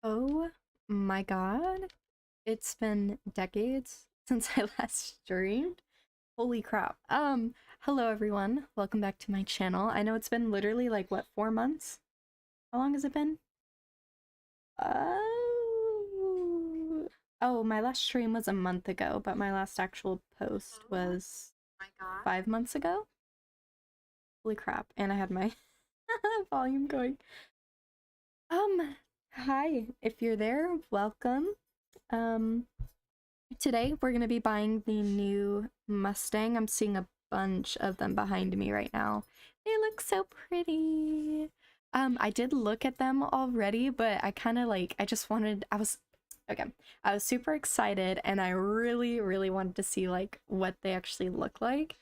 Oh my god. It's been decades since I last streamed. Holy crap. Hello everyone. Welcome back to my channel. I know it's been literally like what, 4 months? How long has it been? Oh, my last stream was a month ago, but my last actual post was 5 months ago. Holy crap. And I had my volume going. Hi. If you're there, welcome. Um, Today we're gonna be buying the new Mustang. I'm seeing a bunch of them behind me right now. They look so pretty. I did look at them already, but I kind of like, okay. I was super excited and I really, really wanted to see like what they actually look like.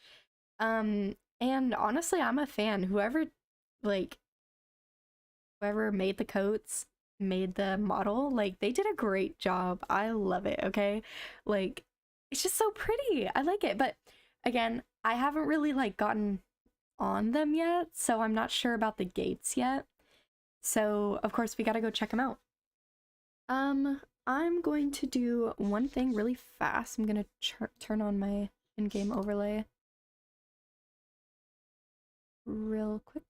And honestly, I'm a fan. Like, whoever made the coats, made the model, like they did a great job. I love it, okay? Like it's just so pretty. I like it. But again, I haven't really like gotten on them yet, so I'm not sure about the gates yet. So, of course, we got to go check them out. I'm going to do one thing really fast. I'm going to turn on my in-game overlay real quick.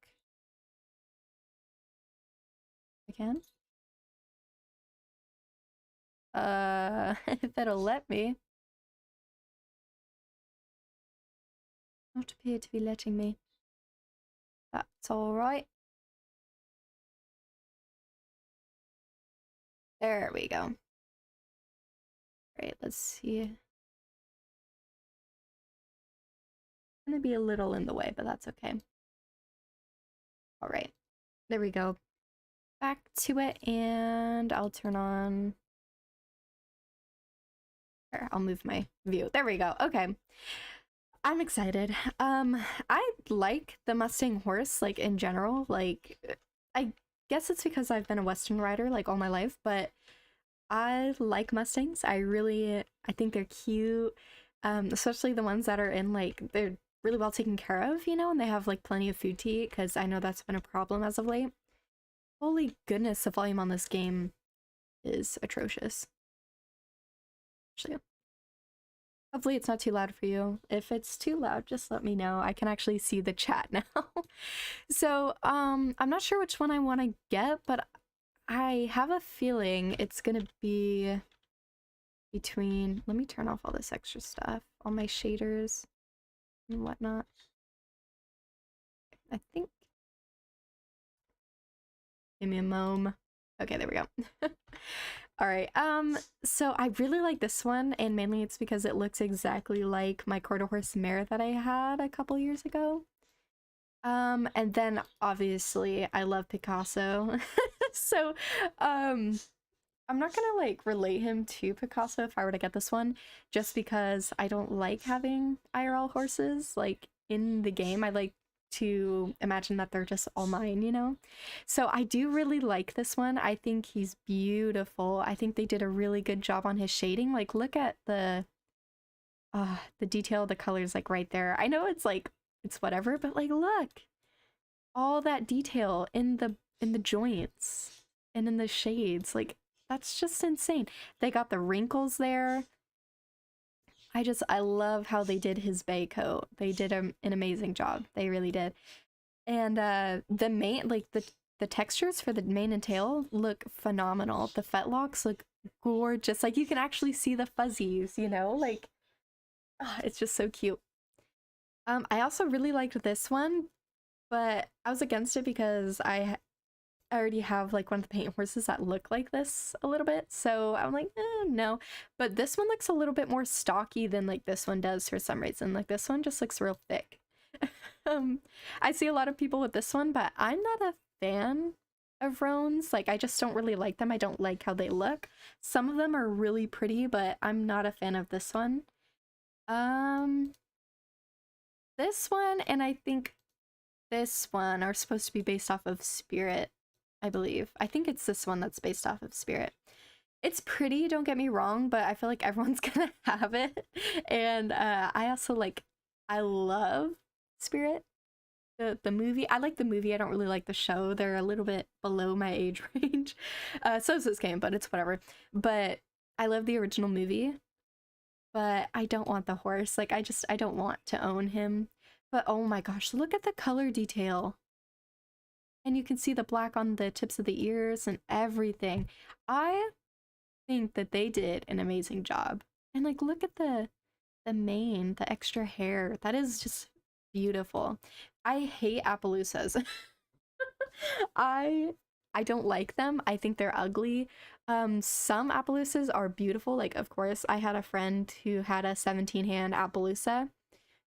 Again. If it'll let me. Not appear to be letting me. That's alright. There we go. Alright, let's see. I'm gonna be a little in the way, but that's okay. Alright, there we go. Back to it, and I'll turn on... There, I'll move my view. There we go. Okay. I'm excited. I like the Mustang horse, like, in general. Like, I guess it's because I've been a Western rider, like, all my life, but I like Mustangs. I think they're cute. Especially the ones that are in, like, they're really well taken care of, you know, and they have, like, plenty of food to eat, because I know that's been a problem as of late. Holy goodness, the volume on this game is atrocious. Actually, hopefully it's not too loud for you. If it's too loud, just let me know. I can actually see the chat now. So, I'm not sure which one I want to get, but I have a feeling it's gonna be between... Let me turn off all this extra stuff, all my shaders and whatnot. I think... Give me a mom. Okay, there we go. Alright, so I really like this one, and mainly it's because it looks exactly like my quarter horse mare that I had a couple years ago. And then obviously I love Picasso. So, I'm not gonna like relate him to Picasso if I were to get this one, just because I don't like having IRL horses like in the game. I like to imagine that they're just all mine, you know? So I do really like this one. I think he's beautiful. I think they did a really good job on his shading. Like, look at the detail of the colors like right there. I know it's like it's whatever, but like look. All that detail in the joints and in the shades. Like that's just insane. They got the wrinkles there. I love how they did his bay coat. They did an amazing job. They really did. And the mane, like the textures for the mane and tail look phenomenal. The fetlocks look gorgeous. Like you can actually see the fuzzies, you know? Like it's just so cute. I also really liked this one, but I was against it because I already have like one of the paint horses that look like this a little bit, so I'm like, no. But this one looks a little bit more stocky than like this one does for some reason. Like this one just looks real thick. um, I see a lot of people with this one, but I'm not a fan of roans. Like I just don't really like them. I don't like how they look. Some of them are really pretty, but I'm not a fan of this one. Um, this one and I think this one are supposed to be based off of Spirit. I believe. I think it's this one that's based off of Spirit. It's pretty, don't get me wrong, but I feel like everyone's gonna have it. And I also like, I love Spirit. the movie. I like the movie. I don't really like the show. They're a little bit below my age range. So is this game, but it's whatever. But I love the original movie, but I don't want the horse. Like I don't want to own him. But oh my gosh, look at the color detail. And you can see the black on the tips of the ears and everything. I think that they did an amazing job. And like look at the mane, the extra hair. That is just beautiful. I hate Appaloosas. I I don't like them. I think they're ugly. Some Appaloosas are beautiful. Like, of course, I had a friend who had a 17-hand Appaloosa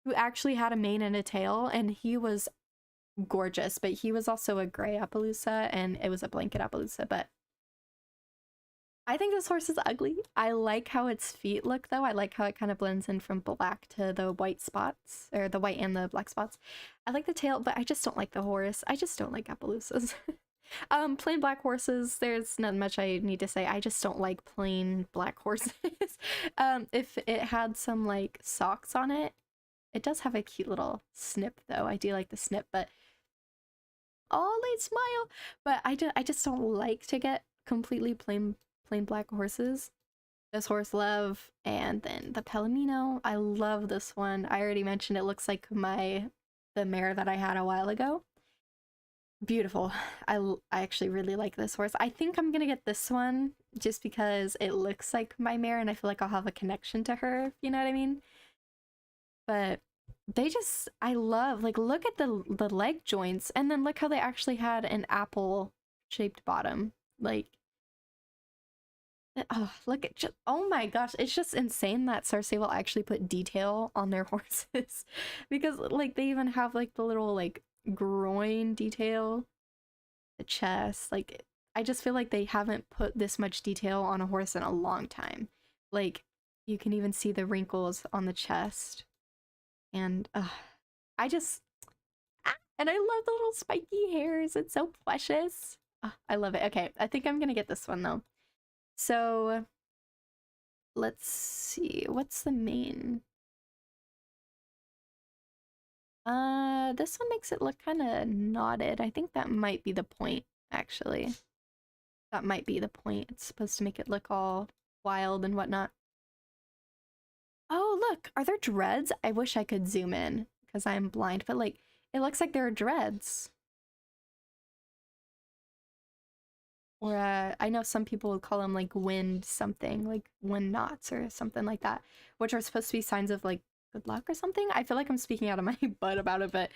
who actually had a mane and a tail, and he was gorgeous. But he was also a gray Appaloosa, and it was a blanket Appaloosa. But I think this horse is ugly. I like how its feet look, though. I like how it kind of blends in from black to the white spots, or the white and the black spots. I like the tail, but I just don't like the horse. I just don't like Appaloosas. Plain black horses, there's not much I need to say. I just don't like plain black horses. If it had some, like, socks on it, it does have a cute little snip, though. I do like the snip, but... Oh, they smile! But I just don't like to get completely plain black horses. This horse love, and then the Palomino. I love this one. I already mentioned it looks like the mare that I had a while ago. Beautiful. I actually really like this horse. I think I'm gonna get this one just because it looks like my mare and I feel like I'll have a connection to her, if you know what I mean? But they just, I love, like, look at the leg joints, and then look how they actually had an apple shaped bottom. Like, oh, look at just, oh my gosh, it's just insane that Cersei will actually put detail on their horses. Because, like, they even have, like, the little, like, groin detail, the chest. Like, I just feel like they haven't put this much detail on a horse in a long time. Like, you can even see the wrinkles on the chest. And, I just, and I love the little spiky hairs. It's so precious. I love it. Okay, I think I'm gonna get this one, though. So, let's see. What's the main? This one makes it look kind of knotted. I think that might be the point, actually. That might be the point. It's supposed to make it look all wild and whatnot. Oh, look! Are there dreads? I wish I could zoom in, because I'm blind, but, like, it looks like there are dreads. Or, I know some people would call them, like, wind something, like wind knots or something like that, which are supposed to be signs of, like, good luck or something. I feel like I'm speaking out of my butt about it, but,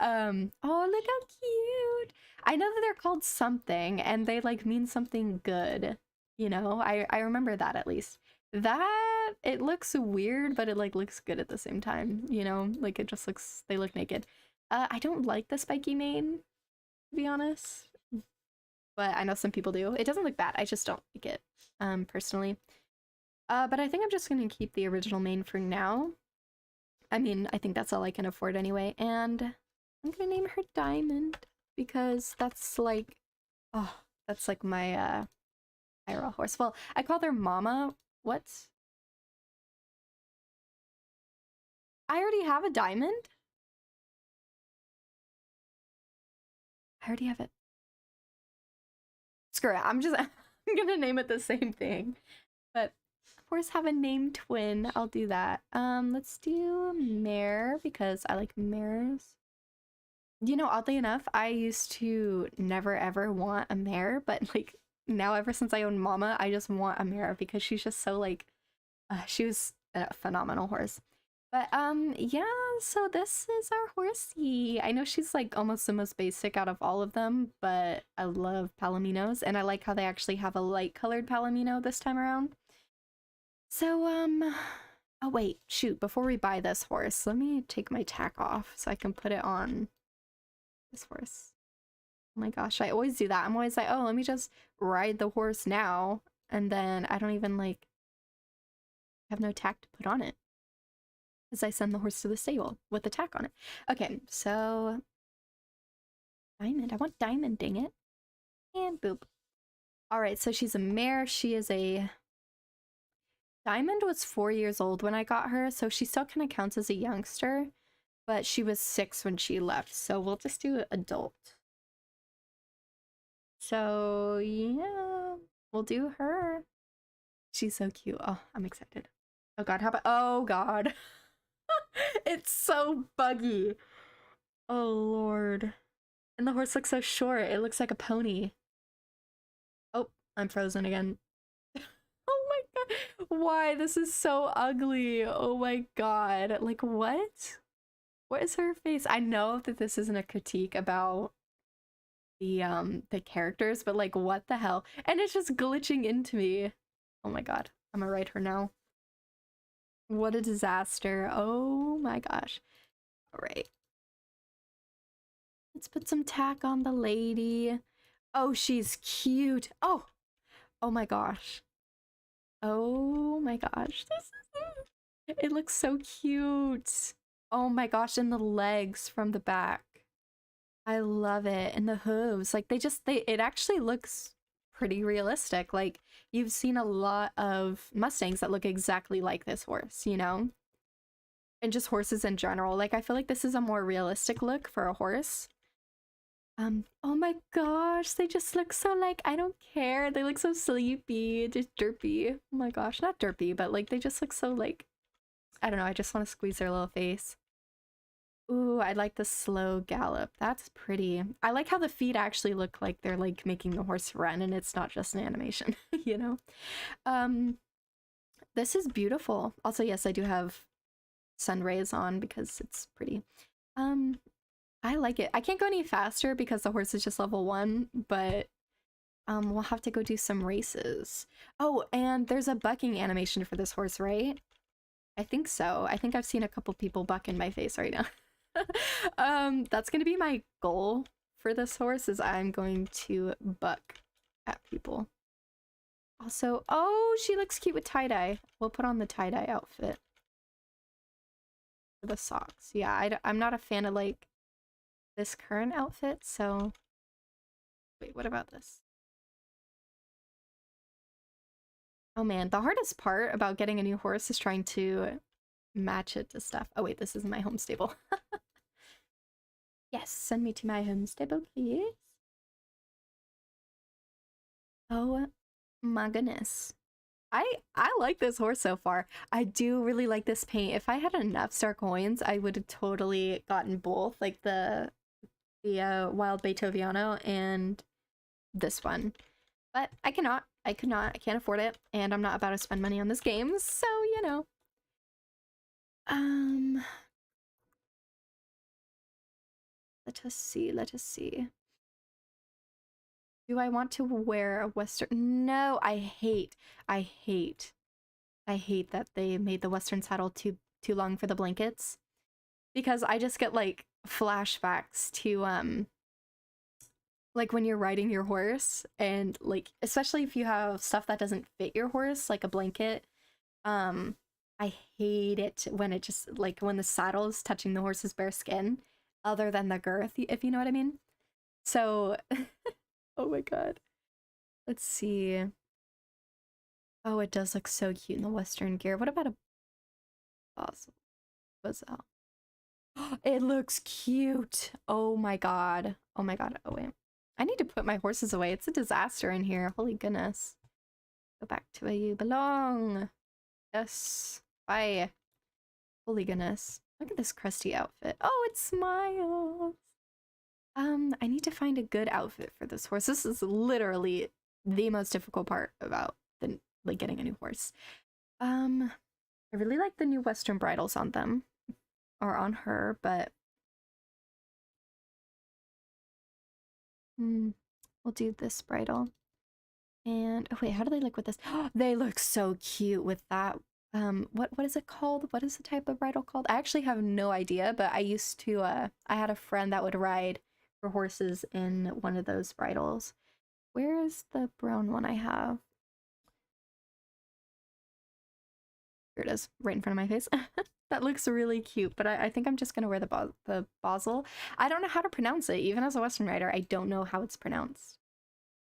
oh, look how cute! I know that they're called something, and they, like, mean something good, you know? I remember that, at least. That, it looks weird, but it, like, looks good at the same time, you know? Like, it just looks, they look naked. I don't like the spiky mane, to be honest. But I know some people do. It doesn't look bad. I just don't like it, personally. But I think I'm just gonna keep the original mane for now. I mean, I think that's all I can afford anyway. And I'm gonna name her Diamond because that's like, oh, that's like my IRL horse. Well, I called her Mama. What? I already have a Diamond? I already have it. Screw it. I'm gonna name it the same thing. But of course have a name twin. I'll do that. Let's do mare because I like mares. You know, oddly enough, I used to never ever want a mare, but like now ever since I own Mama, I just want a mare because she's just so like she was a phenomenal horse. But yeah, so this is our horsey. I know she's like almost the most basic out of all of them, but I love Palominos, and I like how they actually have a light colored Palomino this time around. So oh wait, shoot, before we buy this horse, let me take my tack off so I can put it on this horse. Oh my gosh, I always do that. I'm always like, oh, let me just ride the horse now, and then I don't even like have no tack to put on it. As I send the horse to the stable with the tack on it. Okay, so Diamond. I want Diamond, dang it. And boop. Alright, so she's a mare. She is a... Diamond was 4 years old when I got her, so she still kind of counts as a youngster. but she was 6 when she left, so we'll just do adult. So yeah, we'll do her. She's so cute. Oh, I'm excited. Oh god, how about, oh god. It's so buggy. Oh lord. And the horse looks so short. It looks like a pony. Oh, I'm frozen again. Oh my god. Why? This is so ugly. Oh my god. Like what? What is her face? I know that this isn't a critique about the characters, but like what the hell? And it's just glitching into me. Oh my god. I'm gonna write her now. What a disaster. Oh my gosh. All right. Let's put some tack on the lady. Oh, she's cute. Oh. Oh my gosh. Oh my gosh. It looks so cute. Oh my gosh, and the legs from the back. I love it. And the hooves. Like it actually looks pretty realistic. Like you've seen a lot of Mustangs that look exactly like this horse, you know? And just horses in general. Like I feel like this is a more realistic look for a horse. Oh my gosh, they just look so like, I don't care. They look so sleepy, just derpy. Oh my gosh, not derpy, but like they just look so like, I don't know, I just want to squeeze their little face. Ooh, I like the slow gallop. That's pretty. I like how the feet actually look like they're like making the horse run and it's not just an animation, you know? This is beautiful. Also, yes, I do have sun rays on because it's pretty. I like it. I can't go any faster because the horse is just level 1, but we'll have to go do some races. Oh, and there's a bucking animation for this horse, right? I think so. I think I've seen a couple people buck in my face right now. That's gonna be my goal for this horse is I'm going to buck at people. Also, oh, she looks cute with tie-dye. We'll put on the tie-dye outfit. The socks. Yeah, I'm not a fan of like this current outfit, so wait, what about this? Oh man, the hardest part about getting a new horse is trying to match it to stuff. Oh wait, this isn't my home stable. Yes, send me to my home stable, please. Oh my goodness. I like this horse so far. I do really like this paint. If I had enough star coins, I would have totally gotten both, like the Wild Beethoviano and this one. But I cannot. I could not. I can't afford it, and I'm not about to spend money on this game, so you know. Let us see. Let us see. Do I want to wear a Western? No, I hate that they made the Western saddle too long for the blankets. Because I just get like flashbacks to like when you're riding your horse and like especially if you have stuff that doesn't fit your horse, like a blanket. I hate it when it just like when the saddle is touching the horse's bare skin, other than the girth, if you know what I mean. So oh my god. Let's see. Oh, it does look so cute in the Western gear. What about a Basel? Basel. It looks cute. Oh my god. Oh my god. Oh wait. I need to put my horses away. It's a disaster in here. Holy goodness. Go back to where you belong. Yes. Bye. Holy goodness. Look at this crusty outfit. Oh, it smiles. I need to find a good outfit for this horse. This is literally the most difficult part about the like getting a new horse. I really like the new Western bridles on them. Or on her, but we'll do this bridle. And oh wait, how do they look with this? They look so cute with that. What is it called? What is the type of bridle called? I actually have no idea, but I used to I had a friend that would ride for horses in one of those bridles. Where is the brown one I have? Here it is, right in front of my face. That looks really cute, but I think I'm just gonna wear the Basel. I don't know how to pronounce it. Even as a Western rider, I don't know how it's pronounced.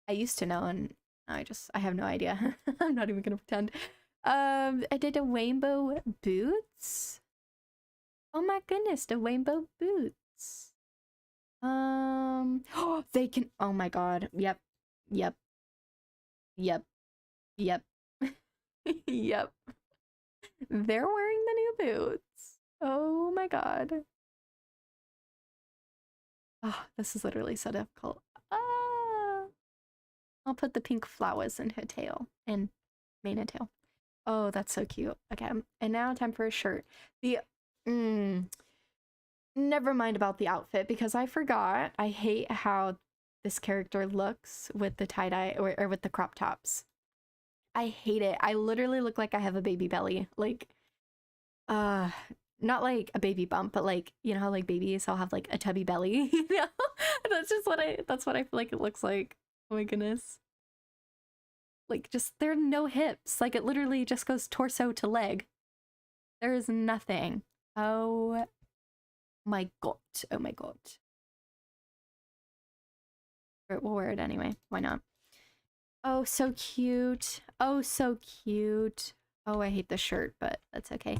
I used to know, and I have no idea. I'm not even gonna pretend. I did a rainbow boots. Oh my goodness, the rainbow boots. They can, oh my god. Yep. Yep. Yep. Yep. Yep. They're wearing the new boots. Oh my god. Oh, this is literally so difficult. Ah. I'll put the pink flowers in her tail and mane and tail. Oh, that's so cute. Okay, and now time for a shirt. The never mind about the outfit because I forgot. I hate how this character looks with the tie-dye or with the crop tops. I hate it. I literally look like I have a baby belly. Like, uh, not like a baby bump, but like, you know how like babies all have like a tubby belly, you know? That's what I feel like it looks like. Oh my goodness. Like just there are no hips. Like it literally just goes torso to leg. There is nothing. Oh my god. Oh my god. We'll wear it anyway. Why not? Oh, so cute. Oh, so cute. Oh, I hate the shirt, but that's okay.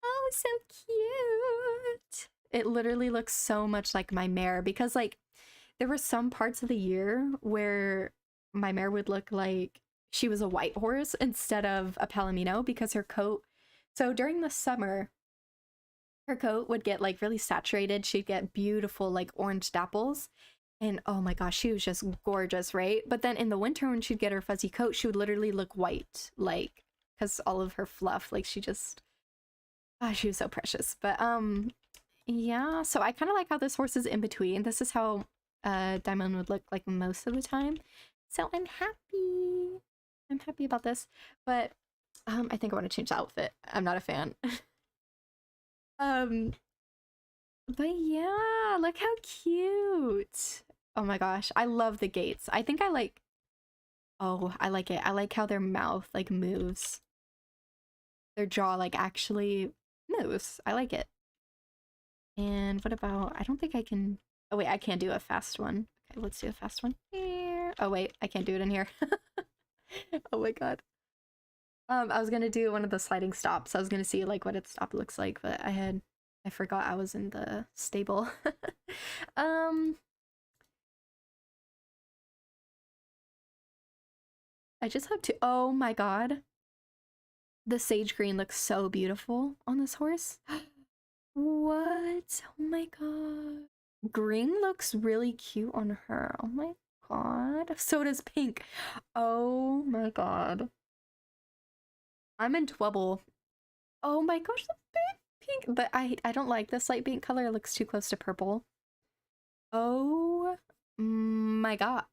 Oh, so cute. It literally looks so much like my mare because like there were some parts of the year where my mare would look like she was a white horse instead of a palomino because her coat. So during the summer, her coat would get like really saturated. She'd get beautiful like orange dapples. And oh my gosh, she was just gorgeous, right? But then in the winter when she'd get her fuzzy coat, she would literally look white, like because all of her fluff, like she just she was so precious. But yeah, so I kind of like how this horse is in between. This is how Diamond would look like most of the time. So I'm happy. I'm happy about this. But I think I want to change the outfit. I'm not a fan. um but yeah, look how cute. Oh my gosh, I love the gaits. I think I like, oh, I like it. I like how their mouth like moves. Their jaw like actually moves. I like it. And what about, I don't think I can, oh wait, I can't do a fast one. Okay, let's do a fast one. Oh wait, I can't do it in here. Oh my god. I was gonna do one of the sliding stops. I was gonna see like what its stop looks like, but I forgot I was in the stable. um, I just have to, oh my god. The sage green looks so beautiful on this horse. What? Oh my god. Green looks really cute on her. Oh my god. So does pink. Oh my god. I'm in trouble. Oh my gosh, the pink. But I don't like this light pink color. It looks too close to purple. Oh my god.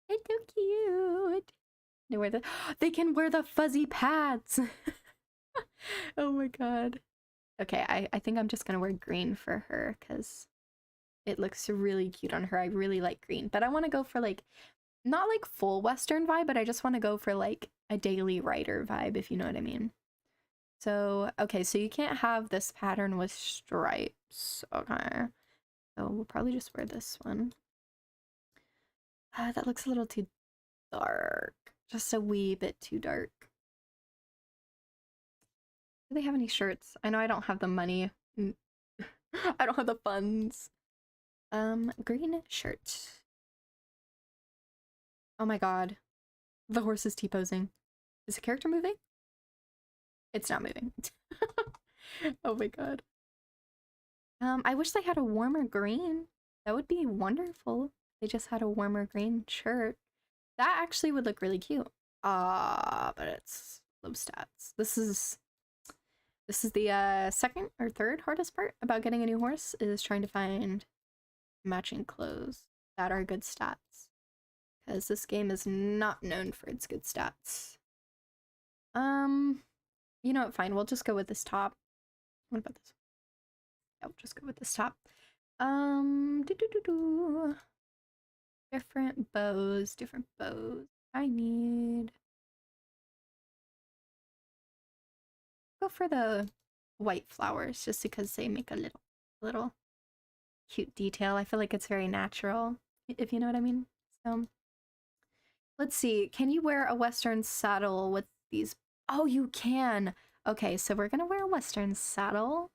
It's so cute. They can wear the fuzzy pads. Oh my god. Okay, I think I'm just gonna wear green for her because it looks really cute on her. I really like green, but I want to go for like, not like full Western vibe, but I just want to go for like a daily rider vibe, if you know what I mean. So, okay, so you can't have this pattern with stripes. Okay. So we'll probably just wear this one. That looks a little too dark. Just a wee bit too dark. Do they have any shirts? I know I don't have the money. I don't have the funds. Green shirt. Oh my god. The horse is T-posing. Is the character moving? It's not moving. Oh my god. I wish they had a warmer green. That would be wonderful. They just had a warmer green shirt. That actually would look really cute. But it's low stats. This is the second or third hardest part about getting a new horse, is trying to find matching clothes that are good stats. Because this game is not known for its good stats. You know what, fine, we'll just go with this top. What about this? Yeah, we'll just go with this top. Different bows, different bows. I need... Go for the white flowers, just because they make a little cute detail. I feel like it's very natural, if you know what I mean. So, let's see. Can you wear a Western saddle with these? Oh, you can. Okay, so we're gonna wear a Western saddle.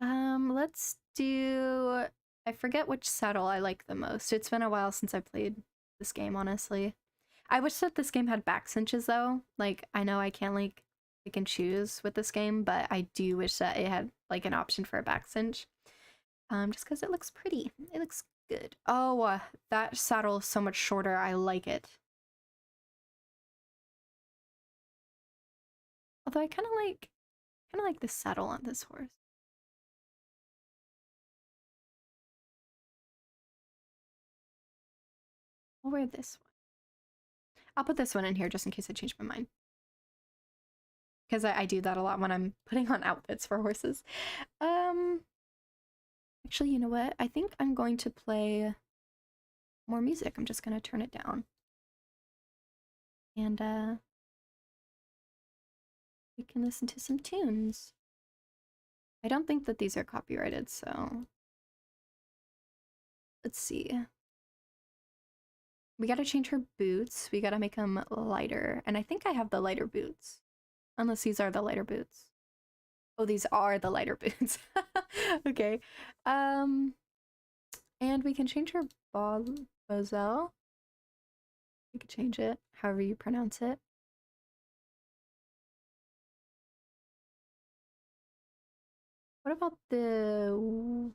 Let's do... I forget which saddle I like the most. It's been a while since I played this game, honestly. I wish that this game had back cinches, though. Like, I know I can't, like, pick and choose with this game, but I do wish that it had, like, an option for a back cinch. Just because it looks pretty. It looks good. Oh, that saddle is so much shorter. I like it. Although I kind of like the saddle on this horse. I'll wear this one. I'll put this one in here just in case I change my mind. Because I do that a lot when I'm putting on outfits for horses. Actually, you know what? I think I'm going to play more music. I'm just going to turn it down. And we can listen to some tunes. I don't think that these are copyrighted, so let's see. We gotta change her boots. We gotta make them lighter. And I think I have the lighter boots. Unless these are the lighter boots. Oh, these are the lighter boots. Okay. And we can change her bozel. You can change it however you pronounce it. What about the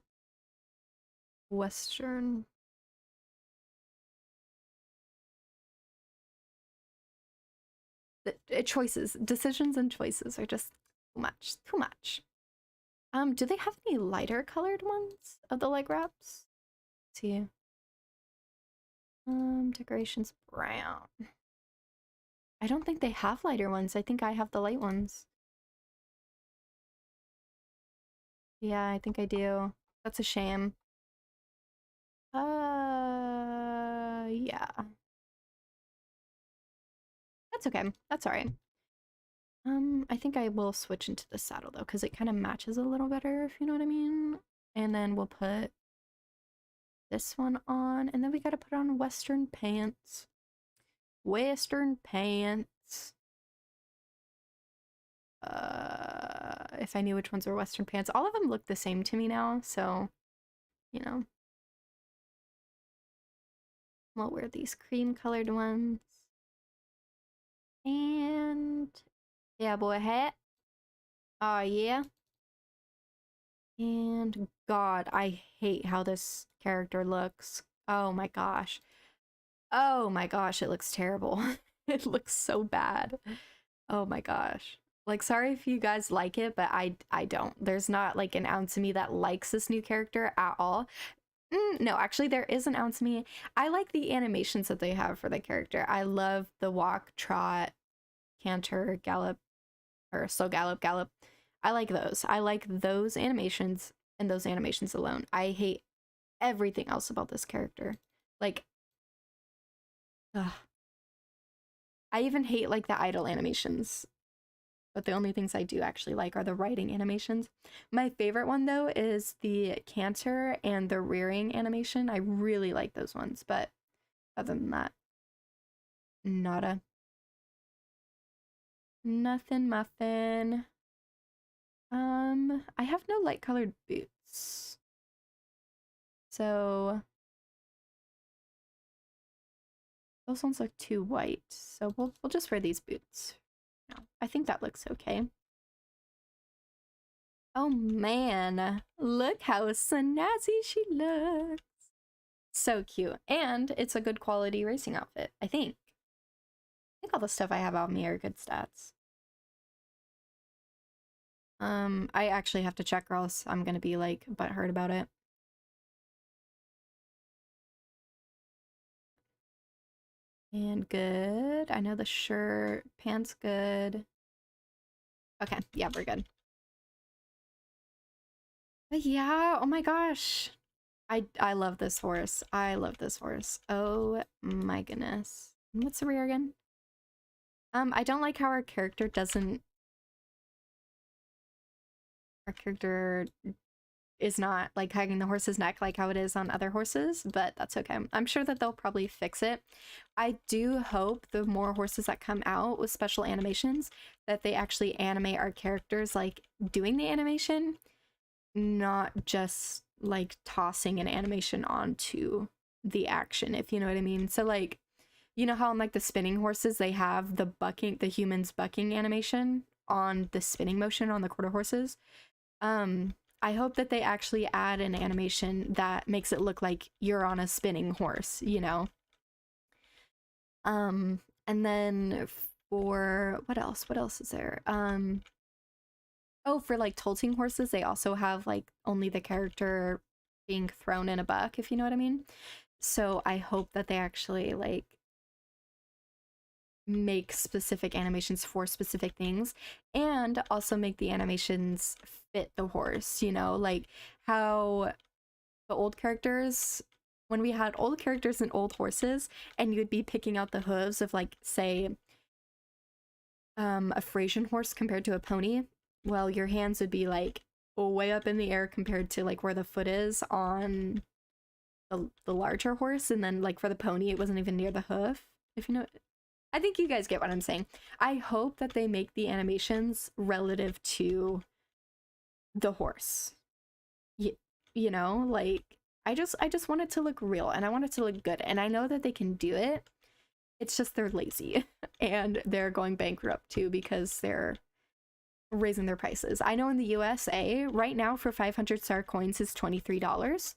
Western? Choices, decisions and choices are just too much, too much. Do they have any lighter colored ones of the leg wraps? Let's see. Decorations brown. I don't think they have lighter ones. I think I have the light ones. Yeah, I think I do. That's a shame. Yeah. That's okay. That's all right. I think I will switch into the saddle though, because it kind of matches a little better, if you know what I mean. And then we'll put this one on, and then we gotta put on Western pants. Western pants. If I knew which ones were Western pants. All of them look the same to me now, so, you know. We'll wear these cream colored ones. And yeah, boy hat. Oh yeah. And God, I hate how this character looks. Oh my gosh. Oh my gosh, it looks terrible. It looks so bad. Oh my gosh. Like, sorry if you guys like it, but I don't. There's not like an ounce of me that likes this new character at all. No, actually, there is an ounce of me. I like the animations that they have for the character. I love the walk, trot, canter, gallop, or slow gallop, gallop. I like those. I like those animations and those animations alone. I hate everything else about this character. Like, ugh. I even hate like the idle animations. But the only things I do actually like are the riding animations. My favorite one though is the canter and the rearing animation. I really like those ones, but other than that, nada. Nothing muffin. I have no light colored boots. So those ones look too white. So we'll just wear these boots. No, I think that looks okay. Oh man, look how snazzy she looks. So cute. And it's a good quality racing outfit, I think. I think all the stuff I have on me are good stats. I actually have to check or else I'm gonna be like butthurt about it. And good. I know the shirt, pants good. Okay, yeah, we're good. But yeah, oh my gosh. I love this horse. I love this horse. Oh my goodness. What's the rear again? I don't like how our character doesn't... Our character is not like hugging the horse's neck like how it is on other horses, but that's okay. I'm sure that they'll probably fix it. I do hope the more horses that come out with special animations that they actually animate our characters like doing the animation. not just like tossing an animation onto the action, if you know what I mean. So like, you know how on like the spinning horses they have the bucking, the humans bucking animation on the spinning motion on the quarter horses. I hope that they actually add an animation that makes it look like you're on a spinning horse, you know. And then for what else? What else is there? Oh, for like tilting horses, they also have like only the character being thrown in a buck, if you know what I mean. So I hope that they actually like make specific animations for specific things and also make the animations fit the horse, you know, like how the old characters, when we had old characters and old horses and you'd be picking out the hooves of like say a Frisian horse compared to a pony, well your hands would be like way up in the air compared to like where the foot is on the larger horse, and then like for the pony it wasn't even near the hoof, if you know. I think you guys get what I'm saying. I hope that they make the animations relative to the horse. You know, like I just want it to look real and I want it to look good. And I know that they can do it. It's just they're lazy and they're going bankrupt too because they're raising their prices. I know in the USA right now for 500 star coins is $23.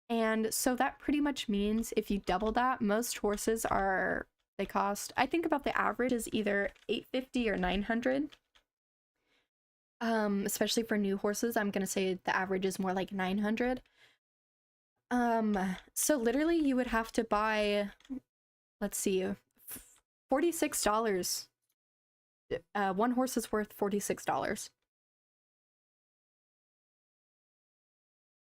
And so that pretty much means if you double that, most horses are, they cost, I think about the average is either $850 or $900. Especially for new horses, I'm gonna say the average is more like $900. So literally you would have to buy, let's see, $46. One horse is worth $46.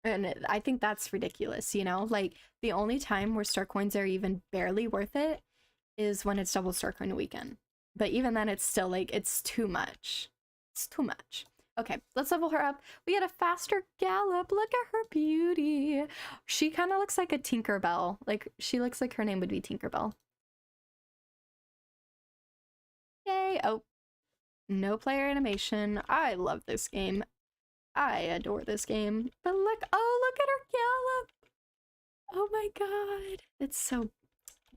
And I think that's ridiculous, you know? Like, the only time where star coins are even barely worth it is when it's double star coin weekend. But even then, it's still, like, it's too much. It's too much. Okay, let's level her up. We get a faster gallop. Look at her beauty. She kind of looks like a Tinkerbell. Like, she looks like her name would be Tinkerbell. Yay! Oh, no player animation. I love this game. I adore this game. But look, oh, look at her gallop. Oh my god. It's so...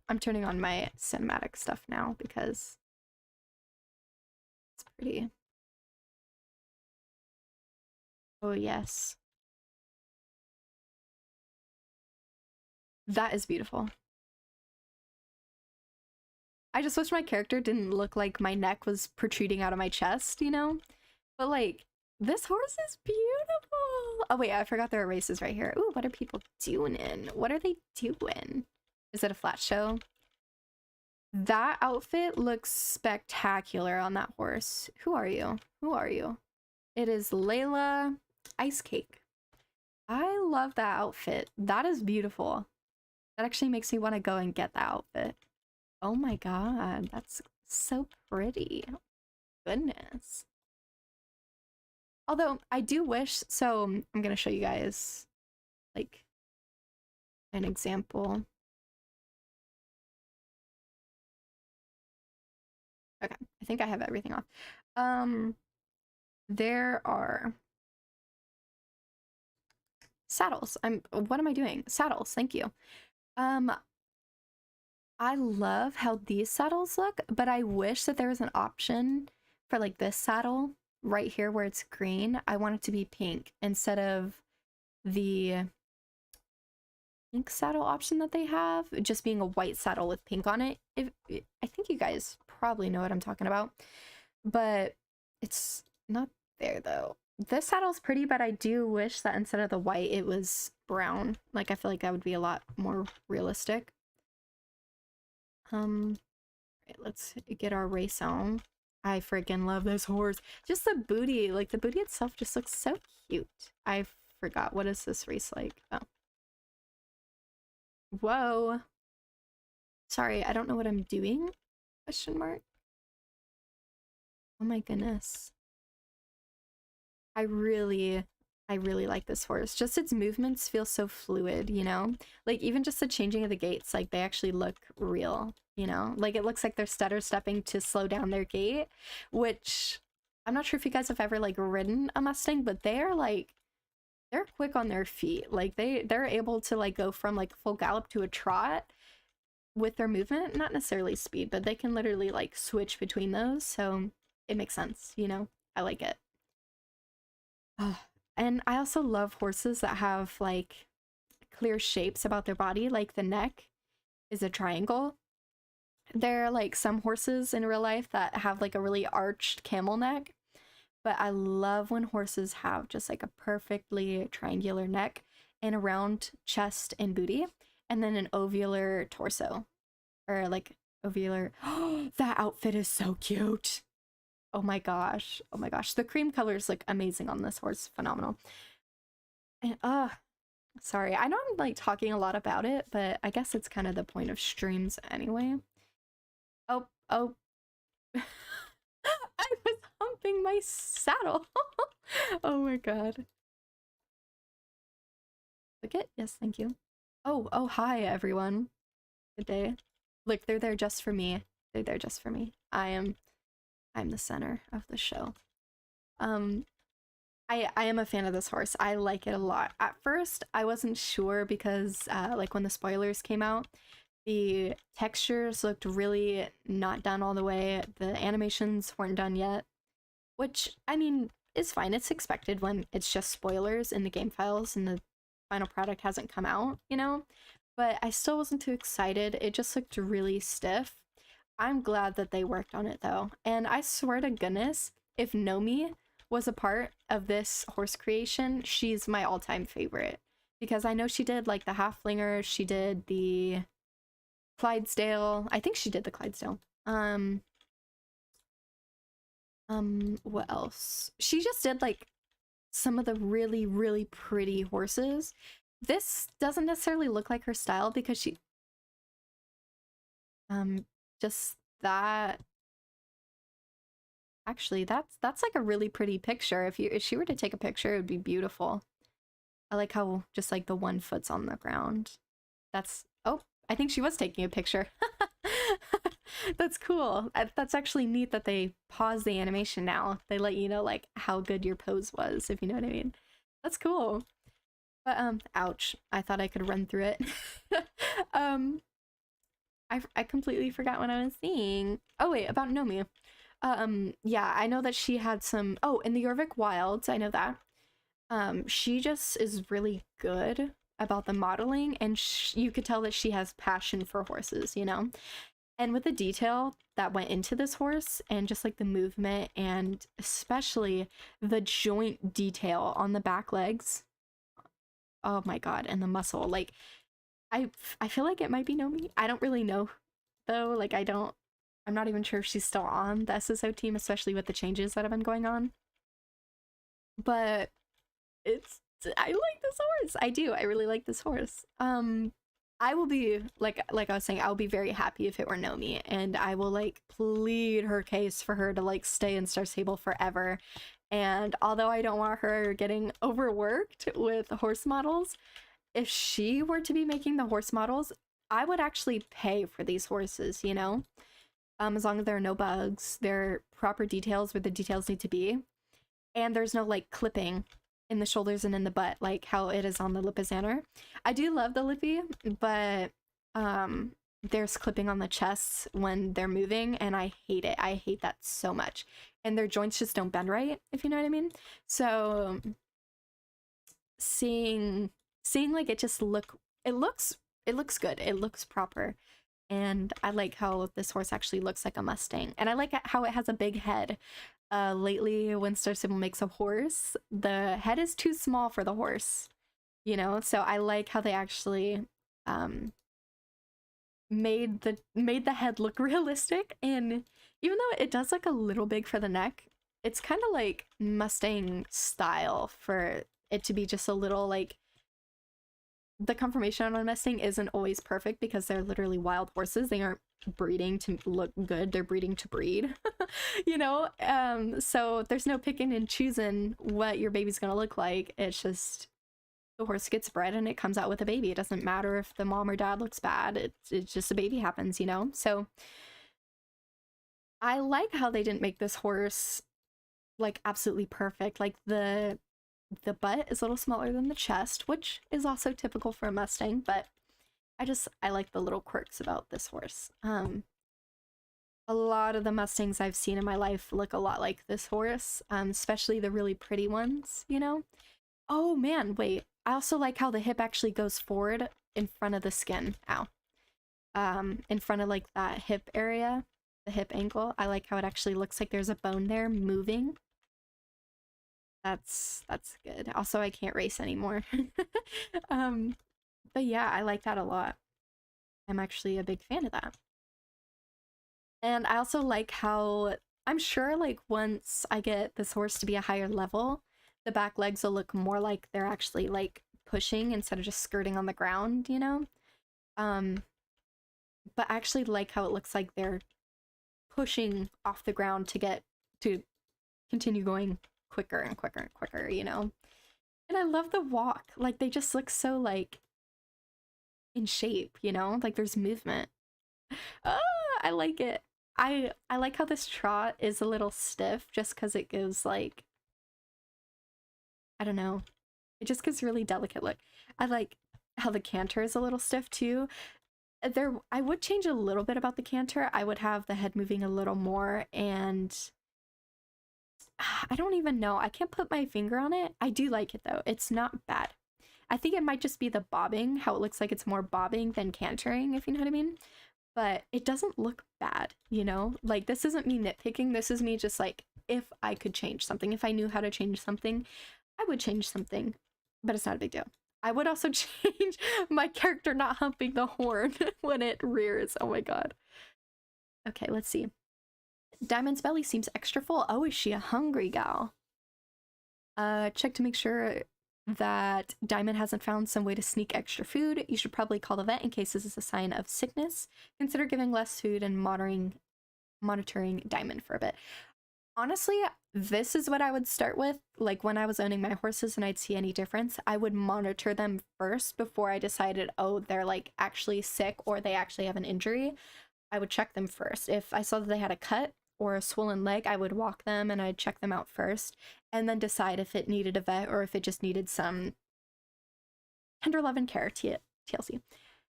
I'm turning on my cinematic stuff now because it's pretty. Oh, yes. That is beautiful. I just wish my character didn't look like my neck was protruding out of my chest, you know? But like, this horse is beautiful. Oh wait, I forgot there are races right here. Ooh, what are people doing? What are they doing? Is it a flat show? That outfit looks spectacular on that horse. Who are you? Who are you? It is Layla Ice Cake. I love that outfit. That is beautiful. That actually makes me want to go and get that outfit. Oh my god, that's so pretty. Goodness. Although, I do wish, so I'm gonna show you guys, like, an example. Okay, I think I have everything off. There are saddles. What am I doing? Saddles, thank you. I love how these saddles look, but I wish that there was an option for like this saddle right here where it's green. I want it to be pink instead of the pink saddle option that they have, just being a white saddle with pink on it. I think you guys probably know what I'm talking about, but it's not there though. This saddle's pretty, but I do wish that instead of the white, it was brown. Like, I feel like that would be a lot more realistic. Right, let's get our race on. I freaking love this horse. Just the booty, like the booty itself just looks so cute. I forgot, what is this race like? Oh. Whoa. Sorry, I don't know what I'm doing? Question mark. Oh my goodness. I really like this horse. Just its movements feel so fluid, you know? Like, even just the changing of the gaits, like, they actually look real, you know? Like, it looks like they're stutter stepping to slow down their gait, which I'm not sure if you guys have ever, like, ridden a Mustang, but they are, like, they're quick on their feet. Like they're able to like go from like full gallop to a trot with their movement, not necessarily speed, but they can literally like switch between those. So it makes sense, you know? I like it. Ugh. And I also love horses that have like clear shapes about their body, like the neck is a triangle. There are like some horses in real life that have like a really arched camel neck, but I love when horses have just like a perfectly triangular neck and a round chest and booty, and then an ovular torso or like ovular. That outfit is so cute. Oh my gosh. Oh my gosh. The cream colors look amazing on this horse. Phenomenal. And sorry. I know I'm like talking a lot about it, but I guess it's kind of the point of streams anyway. Oh, oh. I was humping my saddle. Oh my god. Look. Yes, thank you. Oh, hi everyone. Good day. Look, they're there just for me. They're there just for me. I'm the center of the show. I am a fan of this horse. I like it a lot. At first, I wasn't sure because like when the spoilers came out, the textures looked really not done all the way. The animations weren't done yet, which I mean is fine. It's expected when it's just spoilers in the game files and the final product hasn't come out, you know? But I still wasn't too excited. It just looked really stiff. I'm glad that they worked on it though. And I swear to goodness, if Nomi was a part of this horse creation, she's my all-time favorite. Because I know she did like the Halflinger, she did the Clydesdale. I think she did the Clydesdale. What else? She just did like some of the really, really pretty horses. This doesn't necessarily look like her style because she just that actually that's like a really pretty picture. If she were to take a picture, it would be beautiful. I like how just like the one foot's on the ground. That's oh, I think she was taking a picture. That's cool. That's actually neat that they pause the animation now. They let you know like how good your pose was, if you know what I mean. That's cool. But ouch. I thought I could run through it. I completely forgot what I was saying. Oh wait, about Nomi. Yeah, I know that she had some in the Jorvik Wilds, I know that. She just is really good about the modeling, and you could tell that she has passion for horses, you know? And with the detail that went into this horse, and just like the movement, and especially the joint detail on the back legs. Oh my god, and the muscle. Like, I feel like it might be Nomi. I don't really know, though. Like, I'm not even sure if she's still on the SSO team, especially with the changes that have been going on. But I like this horse. I do. I really like this horse. I will be like I was saying, I'll be very happy if it were Nomi, and I will like plead her case for her to like stay in Star Stable forever. And although I don't want her getting overworked with horse models, if she were to be making the horse models, I would actually pay for these horses, you know? As long as there are no bugs, there are proper details where the details need to be, and there's no like clipping in the shoulders and in the butt like how it is on the Lipizzanner. I do love the Lippy, but there's clipping on the chests when they're moving, and I hate it. I hate that so much. And their joints just don't bend right, if you know what I mean. So seeing like it just it looks good. It looks proper. And I like how this horse actually looks like a Mustang. And I like how it has a big head. Lately, when Star Stable makes a horse, the head is too small for the horse, you know? So I like how they actually made the head look realistic. And even though it does look a little big for the neck, it's kind of like Mustang style for it to be just a little like, the conformation on a Mustang isn't always perfect because they're literally wild horses. They aren't breeding to look good, they're breeding to breed. You know? So there's no picking and choosing what your baby's gonna look like. It's just the horse gets bred and it comes out with a baby. It doesn't matter if the mom or dad looks bad. It's just a baby happens, you know? So I like how they didn't make this horse like absolutely perfect. Like the the butt is a little smaller than the chest, which is also typical for a Mustang, but I like the little quirks about this horse. A lot of the Mustangs I've seen in my life look a lot like this horse, especially the really pretty ones, you know? Oh man, wait. I also like how the hip actually goes forward in front of the skin. Ow. In front of like that hip area, the hip angle. I like how it actually looks like there's a bone there moving. That's good. Also, I can't race anymore. um, but yeah, I like that a lot. I'm actually a big fan of that. And I also like how I'm sure like once I get this horse to be a higher level, the back legs will look more like they're actually like pushing instead of just skirting on the ground, you know? Um, but I actually like how it looks like they're pushing off the ground to continue going quicker and quicker and quicker, you know? And I love the walk. Like they just look so like in shape, you know? Like there's movement. Oh, I like it. I like how this trot is a little stiff just because it gives like, I don't know, it just gives really delicate look. I like how the canter is a little stiff too. I would change a little bit about the canter. I would have the head moving a little more, and I don't even know. I can't put my finger on it. I do like it though. It's not bad. I think it might just be the bobbing, how it looks like it's more bobbing than cantering, if you know what I mean. But it doesn't look bad, you know? Like, this isn't me nitpicking. This is me just like, if I could change something, if I knew how to change something, I would change something. But it's not a big deal. I would also change my character not humping the horn when it rears. Oh my god. Okay, let's see. Diamond's belly seems extra full. Oh, is she a hungry gal? Check to make sure that Diamond hasn't found some way to sneak extra food. You should probably call the vet in case this is a sign of sickness. Consider giving less food and monitoring Diamond for a bit. Honestly, this is what I would start with. Like when I was owning my horses and I'd see any difference, I would monitor them first before I decided, oh, they're like actually sick or they actually have an injury. I would check them first. If I saw that they had a cut or a swollen leg, I would walk them and I'd check them out first and then decide if it needed a vet or if it just needed some tender love and care, TLC.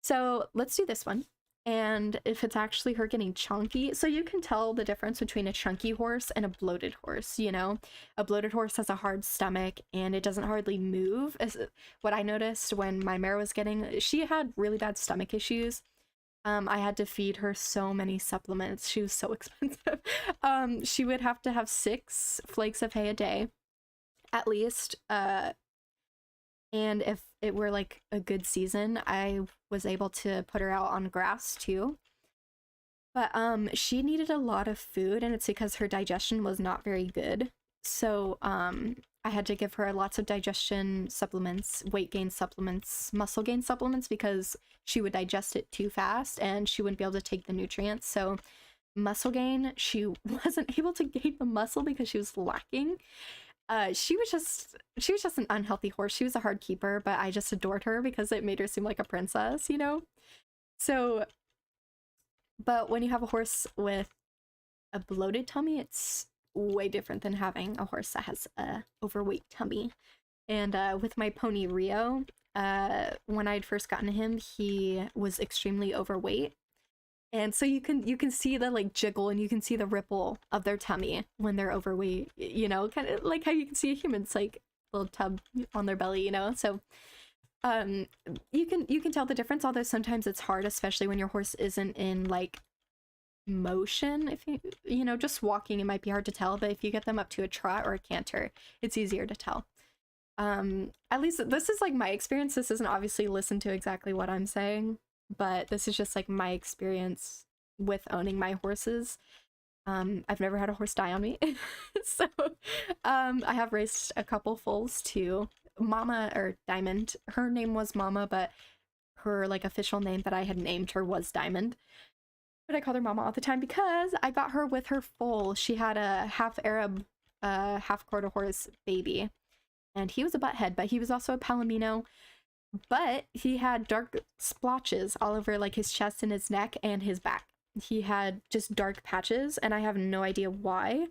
So let's do this one. And if it's actually her getting chunky, so you can tell the difference between a chunky horse and a bloated horse, you know? A bloated horse has a hard stomach and it doesn't hardly move. As what I noticed when my mare was getting, she had really bad stomach issues. I had to feed her so many supplements. She was so expensive. She would have to have 6 flakes of hay a day, at least. And if it were like a good season, I was able to put her out on grass too. But she needed a lot of food, and it's because her digestion was not very good. So I had to give her lots of digestion supplements, weight gain supplements, muscle gain supplements, because she would digest it too fast and she wouldn't be able to take the nutrients. So muscle gain, she wasn't able to gain the muscle because she was lacking. She was just an unhealthy horse. She was a hard keeper, but I just adored her because it made her seem like a princess, you know? So, but when you have a horse with a bloated tummy, it's way different than having a horse that has a overweight tummy. And with my pony Rio, when I'd first gotten him, he was extremely overweight. And so you can see the like jiggle and you can see the ripple of their tummy when they're overweight, you know, kind of like how you can see a human's like little tub on their belly, you know. So you can tell the difference, although sometimes it's hard, especially when your horse isn't in like motion. If you know, just walking, it might be hard to tell, but if you get them up to a trot or a canter, it's easier to tell. At least this is like my experience. This isn't obviously listen to exactly what I'm saying, but this is just like my experience with owning my horses. I've never had a horse die on me. So I have raced a couple foals too. Mama, or Diamond, her name was Mama, but her like official name that I had named her was Diamond. But I called her Mama all the time because I got her with her foal. She had a half Arab, half quarter horse baby. And he was a butthead, but he was also a Palomino. But he had dark splotches all over like his chest and his neck and his back. He had just dark patches, and I have no idea why.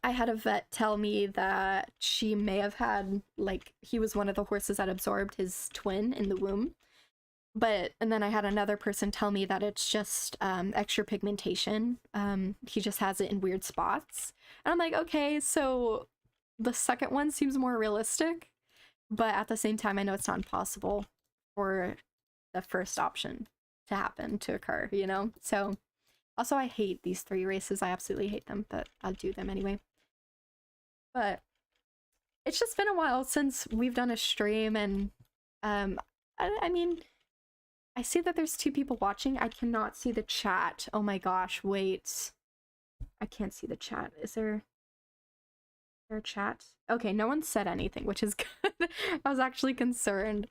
I had a vet tell me that she may have had, like, he was one of the horses that absorbed his twin in the womb. And then I had another person tell me that it's just extra pigmentation. He just has it in weird spots. And I'm like, okay, so the second one seems more realistic, but at the same time, I know it's not impossible for the first option to happen, to occur, you know? So, also, I hate these 3 races. I absolutely hate them, but I'll do them anyway. But it's just been a while since we've done a stream, and I mean, I see that there's 2 people watching. I cannot see the chat. Oh my gosh, wait. I can't see the chat. Is there a chat? Okay, no one said anything, which is good. I was actually concerned.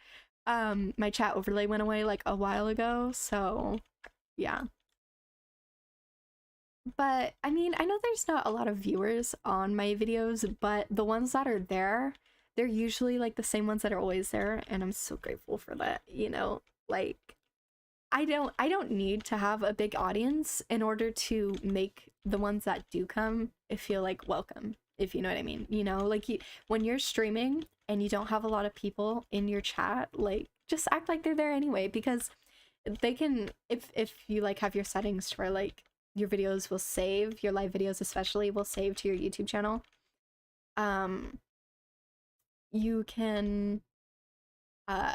My chat overlay went away like a while ago, so yeah. But I mean, I know there's not a lot of viewers on my videos, but the ones that are there, they're usually like the same ones that are always there, and I'm so grateful for that, you know? Like, I don't need to have a big audience in order to make the ones that do come feel like welcome, if you know what I mean. You know, like when you're streaming and you don't have a lot of people in your chat, like just act like they're there anyway, because they can, if you like have your settings to where like your videos will save, your live videos especially will save to your YouTube channel. You can